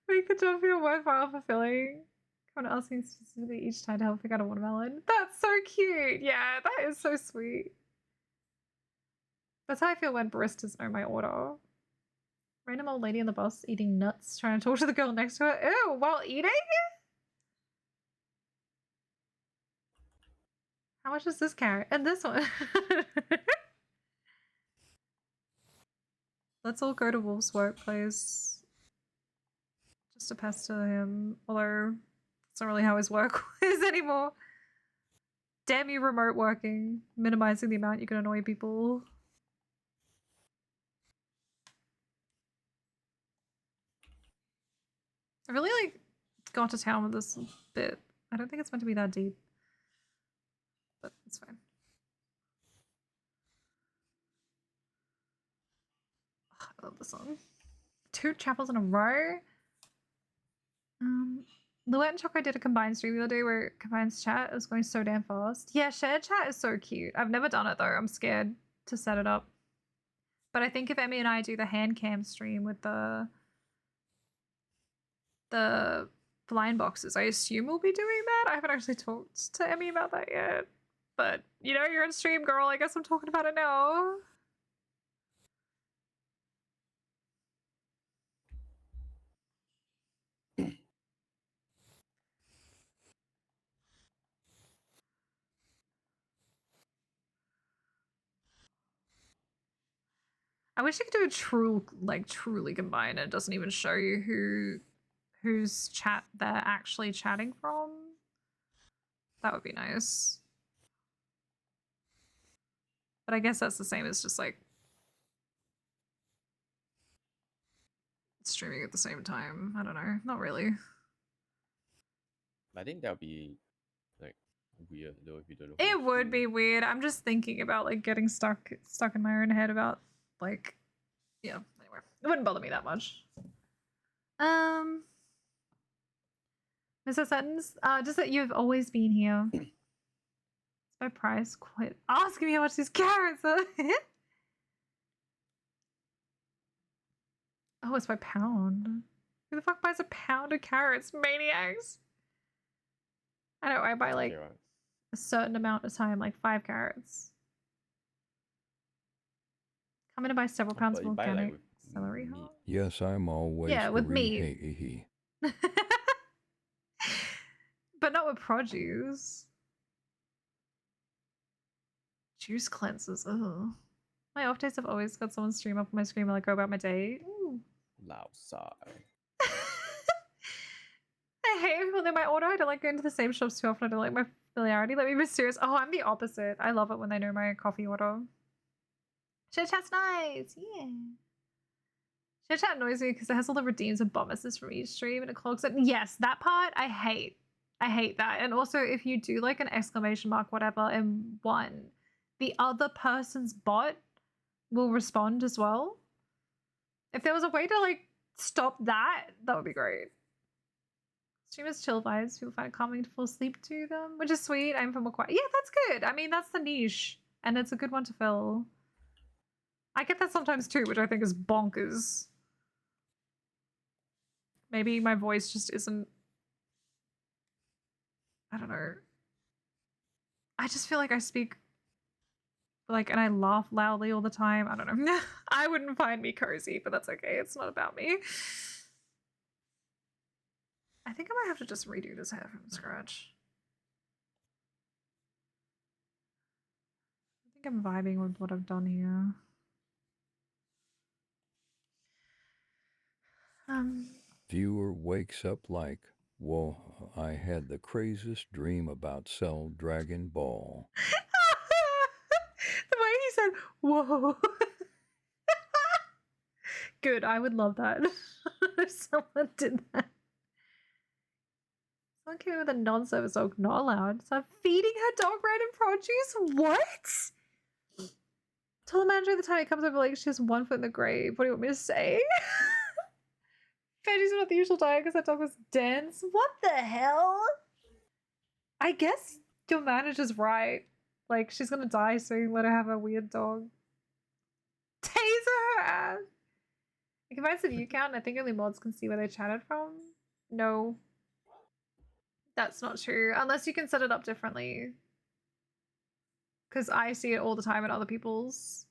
Make the job feel worthwhile, fulfilling. Come on, asking specifically each time to help pick out a watermelon. That's so cute. Yeah, that is so sweet. That's how I feel when baristas know my order. Random old lady on the bus eating nuts, trying to talk to the girl next to her. Ew, while eating? How much is this carrot? And this one. Let's all go to Wolf's workplace. Just to pester him. Although, it's not really how his work is anymore. Damn you, remote working. Minimizing the amount you can annoy people. I really, like, got to town with this bit. I don't think it's meant to be that deep. But it's fine. Oh, I love this song. 2 chapels in a row? Luette and Choco did a combined stream the other day where it combines chat. It was going so damn fast. Yeah, shared chat is so cute. I've never done it though. I'm scared to set it up. But I think if Emmy and I do the hand cam stream with the blind boxes, I assume we'll be doing that. I haven't actually talked to Emmy about that yet. But, you know, you're in stream, girl. I guess I'm talking about it now. I wish you could do a truly combine. It doesn't even show you whose chat they're actually chatting from. That would be nice. But I guess that's the same as just like streaming at the same time. I don't know. Not really. I think that'll be like weird though if you don't know. It would be weird. I'm just thinking about like getting stuck in my own head about like, yeah. Anyway, it wouldn't bother me that much. Mr. Sentence, just that you've always been here. It's by price. Quit asking me how much these carrots are. Oh, it's by pound. Who the fuck buys a pound of carrots? Maniacs. I know, I buy like a certain amount of time, like 5 carrots. I'm gonna buy several pounds of organic celery. Yes, I'm always with meat. But not with produce. Juice cleanses. Ugh. My off days have always got someone stream up on my screen while I go about my day. Ooh. Loud sigh. I hate people know my order. I don't like going to the same shops too often. I don't like my familiarity. Let me be mysterious. Oh, I'm the opposite. I love it when they know my coffee order. Share chat's nice. Yeah. Share chat annoys me because it has all the redeems and bonuses from each stream and it clogs it. Yes, that part I hate. I hate that. And also if you do like an exclamation mark, whatever, in one, the other person's bot will respond as well. If there was a way to like stop that, that would be great. Streamers chill vibes. People find it calming to fall asleep to them, which is sweet. I'm from a quiet. Yeah, that's good. I mean, that's the niche, and it's a good one to fill. I get that sometimes too, which I think is bonkers. Maybe my voice just isn't. I don't know. I just feel like I speak like, and I laugh loudly all the time. I don't know. I wouldn't find me cozy, but that's okay. It's not about me. I think I might have to just redo this hair from scratch. I think I'm vibing with what I've done here. Viewer wakes up like, whoa, I had the craziest dream about Cell Dragon Ball. The way he said, whoa. Good, I would love that. If someone did that. Someone came in with a non-service dog, not allowed. So I'm feeding her dog random produce? What? Tell the manager at the time it comes over like she has 1 foot in the grave. What do you want me to say? Veggies are not the usual diet because that dog was dense. What the hell? I guess your manager's right. Like, she's gonna die soon. Let her have a weird dog. Taser her ass. You can find some view count. I think only mods can see where they chatted from. No. That's not true. Unless you can set it up differently. Because I see it all the time in other people's.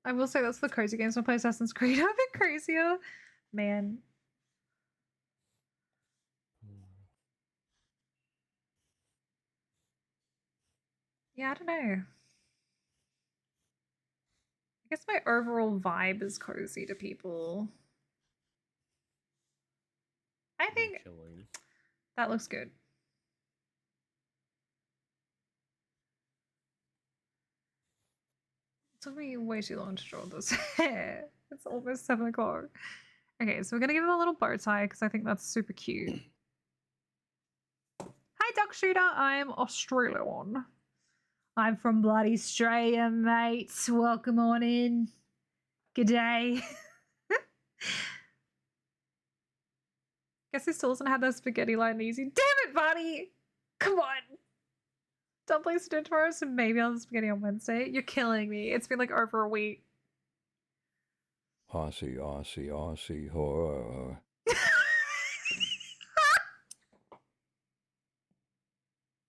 I will say that's the cozy games when I play Assassin's Creed. A bit crazier. Man. Yeah, I don't know. I guess my overall vibe is cozy to people. I think Killing. that looks good. It took me way too long to draw this hair. It's almost 7 o'clock. Okay, so we're gonna give him a little bow tie because I think that's super cute. Hi, Duck Shooter. I'm Australian. I'm from bloody Australia, mates. Welcome on in. Good day. Guess he still doesn't have that spaghetti line easy. Damn it, buddy! Come on. Dumplings to do tomorrow, so maybe I'll have spaghetti on Wednesday. You're killing me. It's been like over a week. Aussie, Aussie, Aussie, horror.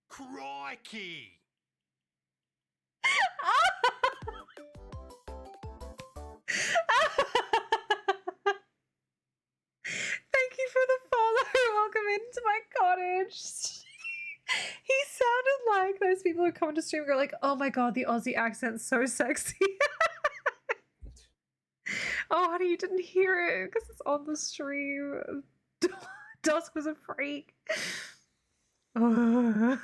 Crikey! Thank you for the follow. Welcome into my cottage. He sounded like those people who come to stream and go like, oh my god, the Aussie accent's so sexy. Oh, honey, you didn't hear it because it's on the stream. Dusk was a freak. Oh.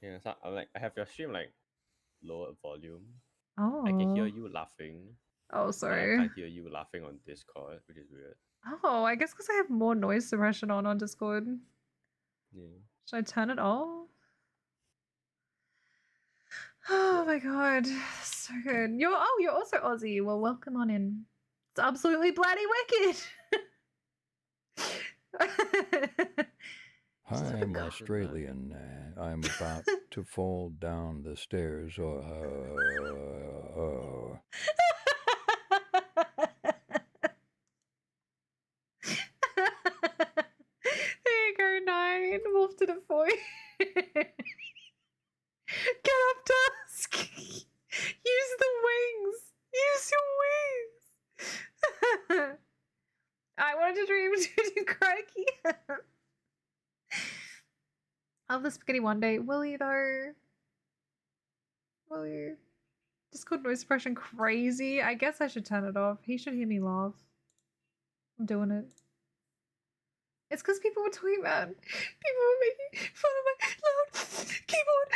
Yeah, so I have your stream like lower volume. Oh. I can hear you laughing. Oh, But I sorry. can't hear you laughing on Discord, which is weird. Oh, I guess because I have more noise suppression on Discord. Yeah. Should I turn it off? Oh my god, so good. You're also Aussie. Well, welcome on in. It's absolutely bloody wicked. I'm Australian. I'm about to fall down the stairs. There you go, 9. Wolf to the 4. Get up, Dusk! Use the wings! Use your wings! I wanted to dream to do crikey. I'll have the spaghetti one day. Will you though? Will you? Discord noise suppression crazy. I guess I should turn it off. He should hear me laugh. I'm doing it. It's because people were talking about people were making fun of my loud keyboard.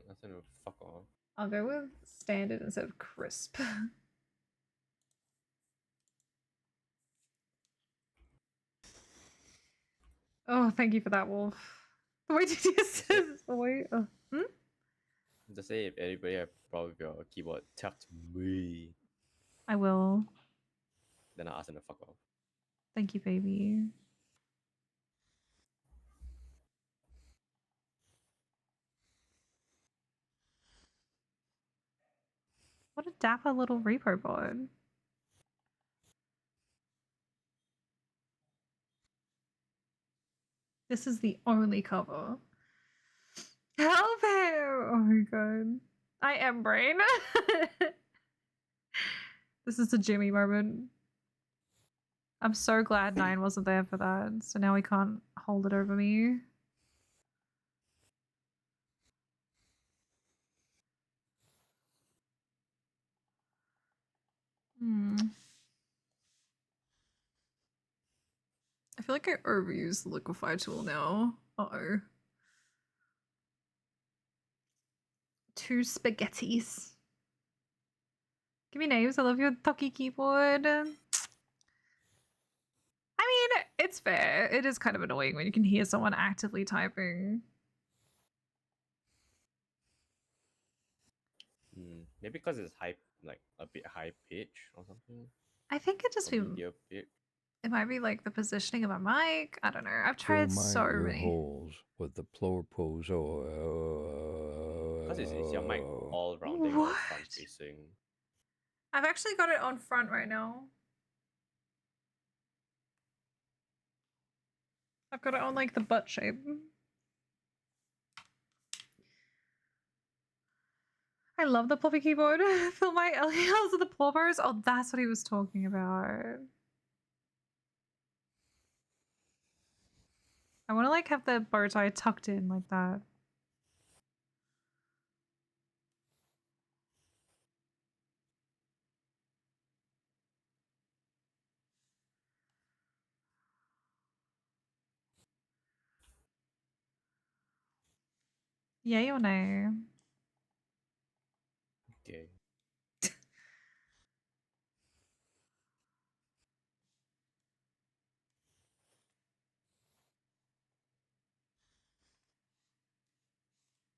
That's gonna fuck off. I'll go with standard instead of crisp. Oh, thank you for that, Wolf. The way TTS says, wait. Just say if anybody have a problem with your keyboard, talk to me. I will. Then I'll ask them to fuck off. Thank you, baby. What a dapper little repo board. This is the only cover. Help him! Oh my god. I am brain. This is a Jimmy moment. I'm so glad 9 wasn't there for that. So now he can't hold it over me. I feel like I overused the liquefy tool now. Uh-oh. 2 spaghettis. Give me names. I love your Toki keyboard. I mean, it's fair. It is kind of annoying when you can hear someone actively typing. Maybe because it's high, like a bit high pitch or something. I think it just Or be media pitch. it might be like the positioning of my mic. I don't know. I've Fill tried my so ear many. holes with the pose. Because is your mic all rounding or front facing? I've actually got it on front right now. I've got it on like the butt shape. I love the fluffy keyboard. Fill my LELs with the pulvers. Oh, that's what he was talking about. I want to like have the bow tie tucked in like that. Yay or nay? Okay.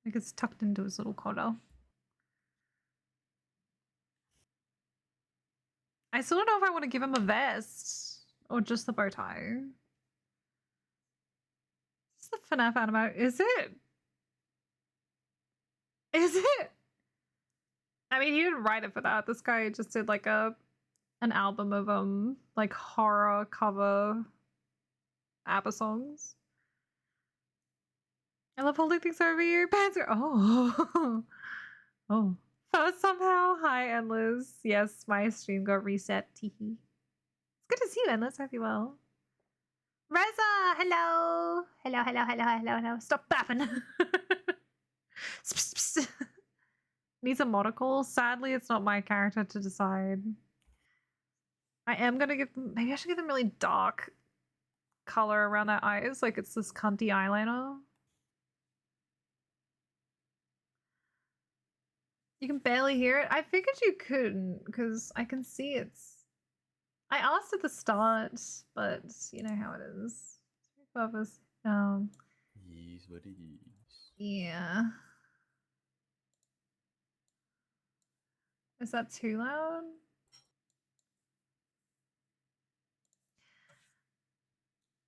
Like it's tucked into his little collar. I still don't know if I want to give him a vest or just the bow tie. It's the FNAF anime. Is it? Is it? I mean, he didn't write it for that. This guy just did like an album of like horror cover ABBA songs. I love holding things over you. Pants are oh. First somehow. Hi, Endless. Yes, my stream got reset. Teehee. It's good to see you, Endless. Hope you well. Reza, hello. Hello. Stop bapping. Needs a monocle. Sadly, it's not my character to decide. I am gonna give them. Maybe I should give them really dark color around their eyes, like it's this cunty eyeliner. You can barely hear it. I figured you couldn't because I can see it's. I asked at the start, but you know how it is. Purpose. Is what it is. Yeah. Is that too loud?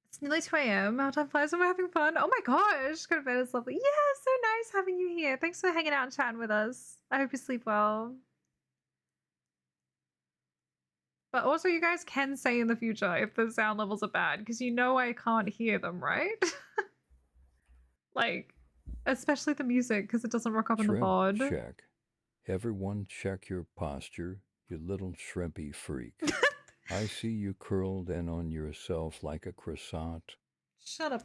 It's nearly 2 a.m. How time flies and we're having fun. Oh my gosh, go to bed is lovely. Yeah, so nice having you here. Thanks for hanging out and chatting with us. I hope you sleep well. But also, you guys can say in the future if the sound levels are bad, because you know I can't hear them, right? Like, especially the music, because it doesn't rock up in the Shrimp pod. check. Everyone check your posture, you little shrimpy freak. I see you curled in on yourself like a croissant. Shut up.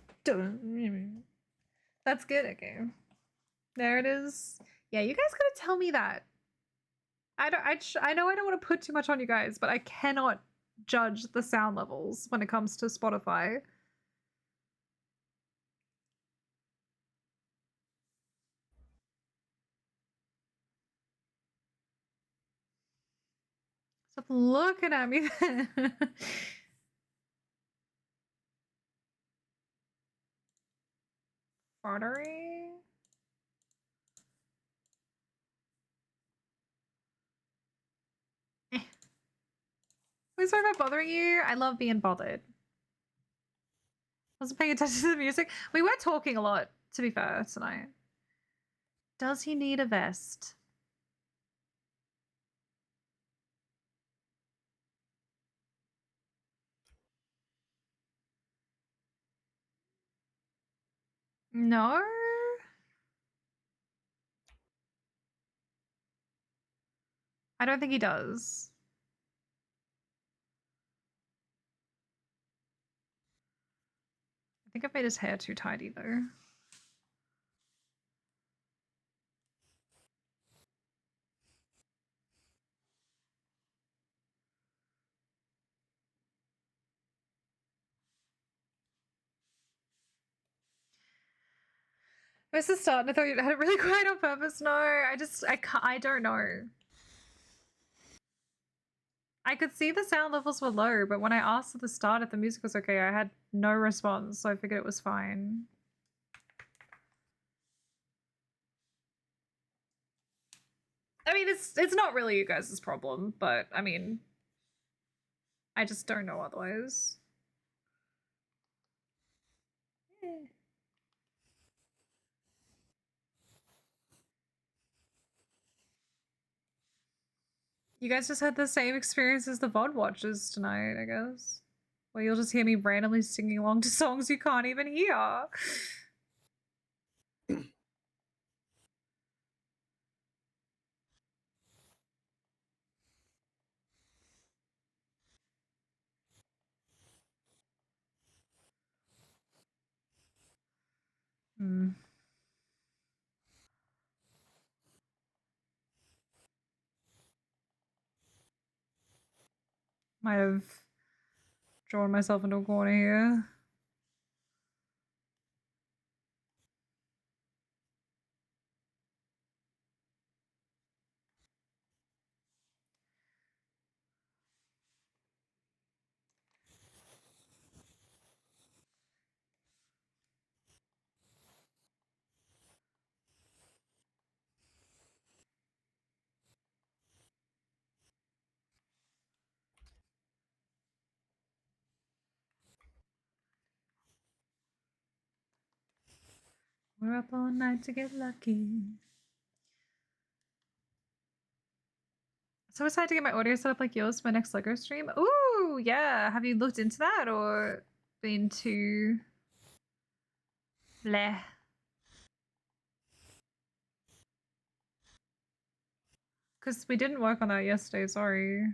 That's good, okay. There it is. Yeah, you guys gotta tell me that. I know I don't want to put too much on you guys, but I cannot judge the sound levels when it comes to Spotify. Stop looking at me then. Fartery? I'm sorry about bothering you. I love being bothered. Wasn't paying attention to the music. We were talking a lot, to be fair, tonight. Does he need a vest? No? I don't think he does. think I've made his hair too tidy though. Where's the start? I thought you had it really quiet on purpose. No, I don't know. I could see the sound levels were low, but when I asked at the start if the music was okay, I had no response, so I figured it was fine. I mean, it's not really you guys' problem, but I mean, I just don't know otherwise. You guys just had the same experience as the VOD watchers tonight, I guess. Where you'll just hear me randomly singing along to songs you can't even hear. Hmm. Might have drawn myself into a corner here. We're up all night to get lucky. So excited to get my audio set up like yours for my next Lego stream. Ooh, yeah. Have you looked into that or been too bleh? Because we didn't work on that yesterday, sorry.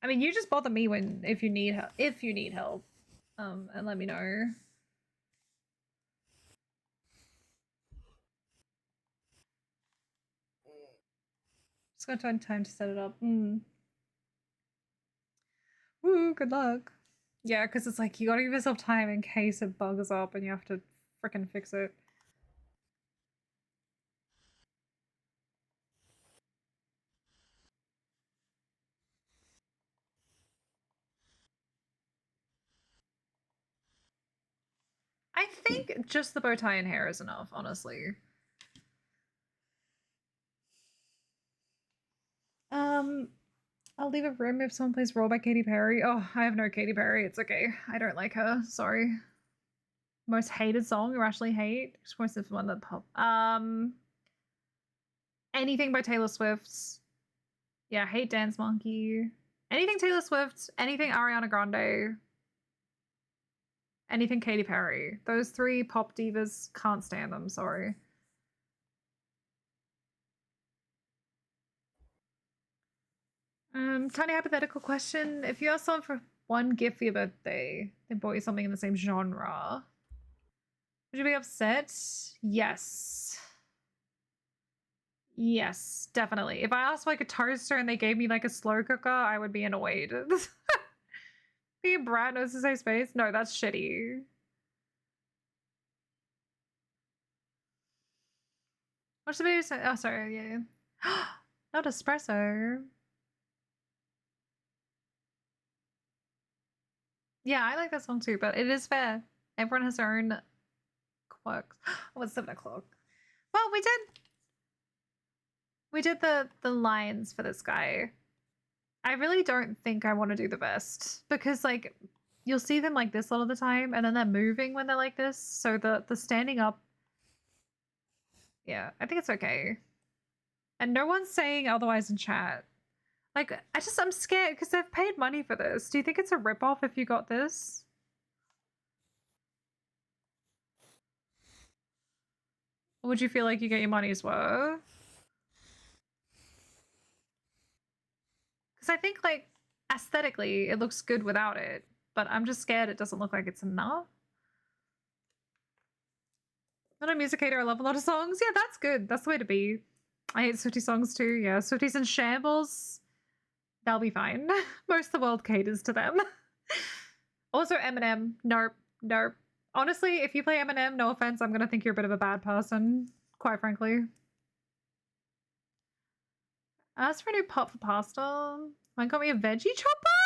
I mean, you just bother me if you need help. And let me know. Just gonna find time to set it up. Woo, good luck. Yeah, because it's like you gotta give yourself time in case it bugs up and you have to frickin' fix it. I think just the bow tie and hair is enough, honestly. I'll leave a room if someone plays Roll by Katy Perry. Oh, I have no Katy Perry. It's okay. I don't like her. Sorry. Most hated song you actually hate? Just the one that pop. Anything by Taylor Swift. Yeah, hate Dance Monkey. Anything Taylor Swift. Anything Ariana Grande. Anything Katy Perry. Those three pop divas, can't stand them. Sorry. Tiny hypothetical question. If you asked someone for one gift for your birthday, they bought you something in the same genre, would you be upset? Yes. Yes, definitely. If I asked for like a toaster and they gave me like a slow cooker, I would be annoyed. Being a brat knows to save space? No, that's shitty. What's the baby say? Oh, sorry, yeah. Not espresso. Yeah, I like that song too, but it is fair. Everyone has their own quirks. Oh, it's 7 o'clock. Well, we did the lines for this guy. I really don't think I want to do the vest because like you'll see them like this a lot of the time and then they're moving when they're like this. So the standing up, yeah, I think it's okay. And no one's saying otherwise in chat. Like I'm scared because they've paid money for this. Do you think it's a ripoff if you got this? Or would you feel like you get your money's worth? Because I think like aesthetically it looks good without it. but I'm just scared it doesn't look like it's enough. Not a music hater, I love a lot of songs. Yeah, that's good. That's the way to be. I hate Swiftie songs too. Yeah, Swifties in shambles. They'll be fine. Most of the world caters to them. Also, Eminem. Nope. Nope. Honestly, if you play Eminem, no offense, I'm gonna think you're a bit of a bad person. Quite frankly. Ask for a new pot for pasta. Mine got me a veggie chopper?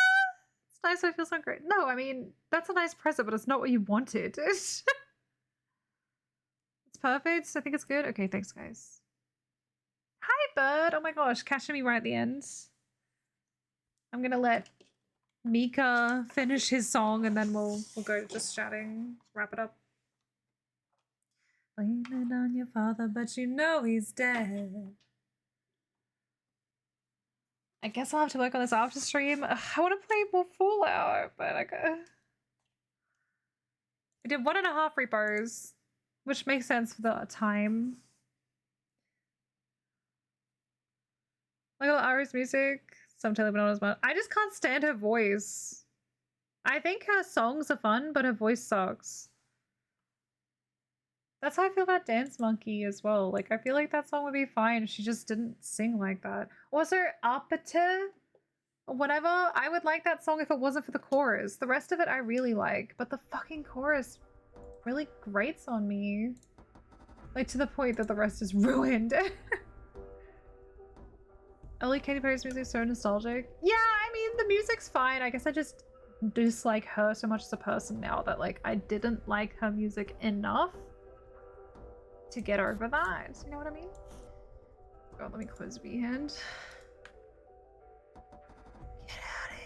It's nice, I feel so great. No, I mean, that's a nice present, but it's not what you wanted. It's perfect. I think it's good. Okay, thanks, guys. Hi, bird. Oh my gosh, catching me right at the end. I'm gonna let Mika finish his song and then we'll go to just chatting. Wrap it up. Blame it on your father, but you know he's dead. I guess I'll have to work on this after stream. I want to play more Fallout, but I did 1.5 repos, which makes sense for the time. Look at Ari's music. Some Taylor Bananas, but I just can't stand her voice. I think her songs are fun, but her voice sucks. That's how I feel about Dance Monkey as well. Like, I feel like that song would be fine. She just didn't sing like that. Also, R.E.P.O or whatever, I would like that song if it wasn't for the chorus. The rest of it I really like, but the fucking chorus really grates on me. Like, to the point that the rest is ruined. Early Katy Perry's music is so nostalgic. Yeah, I mean, the music's fine. I guess I just dislike her so much as a person now that, like, I didn't like her music enough to get over that. You know what I mean? God, let me close V-hand. Get out of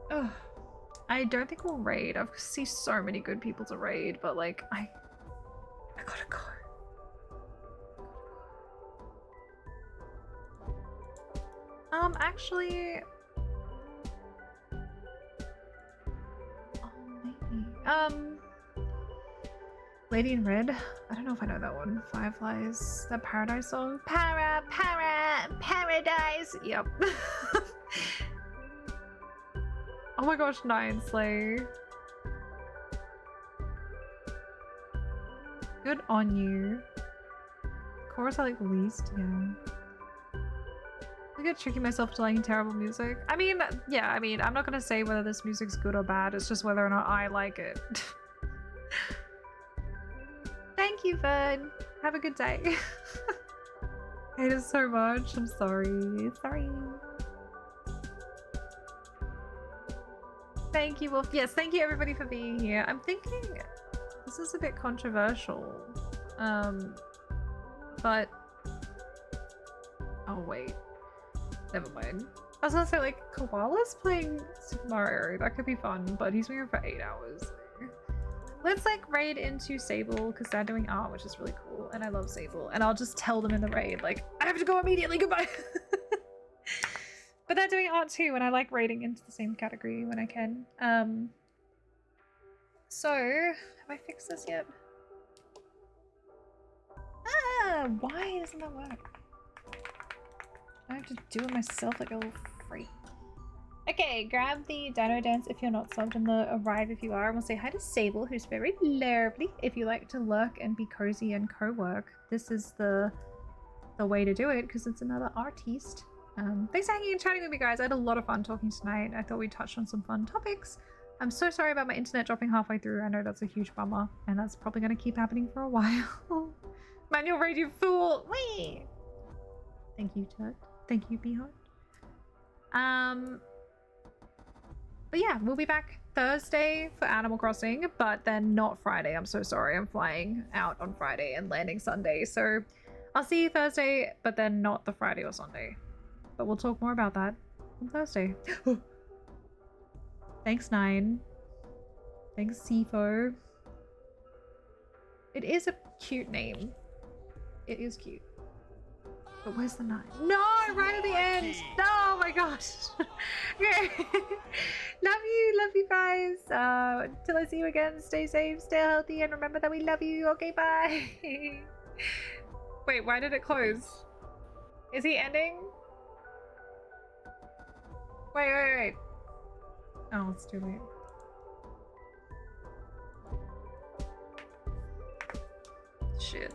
here. Ugh. I don't think we'll raid. I've seen so many good people to raid, but like, I gotta go. Actually, oh, maybe. Lady in Red. I don't know if I know that one. Fireflies. That Paradise song. Paradise. Yep. Oh my gosh, Nine Slay. Good on you. Chorus I like the least, yeah. I get tricking myself to liking terrible music. I mean, yeah, I mean, I'm not gonna say whether this music's good or bad, it's just whether or not I like it. Thank you, Fern. Have a good day. I hate it so much. I'm sorry. Sorry. Thank you, Wolf. Yes, thank you everybody for being here. I'm thinking this is a bit controversial. But oh wait. Never mind. I was gonna say, like, Koala's playing Super Mario. That could be fun, but he's been here for 8 hours. So. Let's, like, raid into Sable, because they're doing art, which is really cool. And I love Sable. And I'll just tell them in the raid, like, I have to go immediately, goodbye! But they're doing art too, and I like raiding into the same category when I can. So, have I fixed this yet? Ah, why doesn't that work? I have to do it myself like a little freak. Okay, grab the Dino Dance if you're not subbed and the Arrive if you are. And we'll say hi to Sable, who's very lovely. If you like to lurk and be cozy and co-work, this is the way to do it because it's another artiste. Thanks for hanging and chatting with me, guys. I had a lot of fun talking tonight. I thought we touched on some fun topics. I'm so sorry about my internet dropping halfway through. I know that's a huge bummer, and that's probably going to keep happening for a while. Manual raid, you fool! Whee! Thank you, Tut. Thank you, Beehart. But yeah, we'll be back Thursday for Animal Crossing, but then not Friday. I'm so sorry. I'm flying out on Friday and landing Sunday. So I'll see you Thursday, but then not the Friday or Sunday. But we'll talk more about that on Thursday. Thanks, Nine. Thanks, Sifo. It is a cute name. It is cute. But where's the 9? No, right at the end. No, oh my gosh. Okay. Love you guys. Till I see you again, stay safe, stay healthy, and remember that we love you. Okay, bye. Wait, why did it close? Is he ending? Wait. Oh, it's too late. Shit.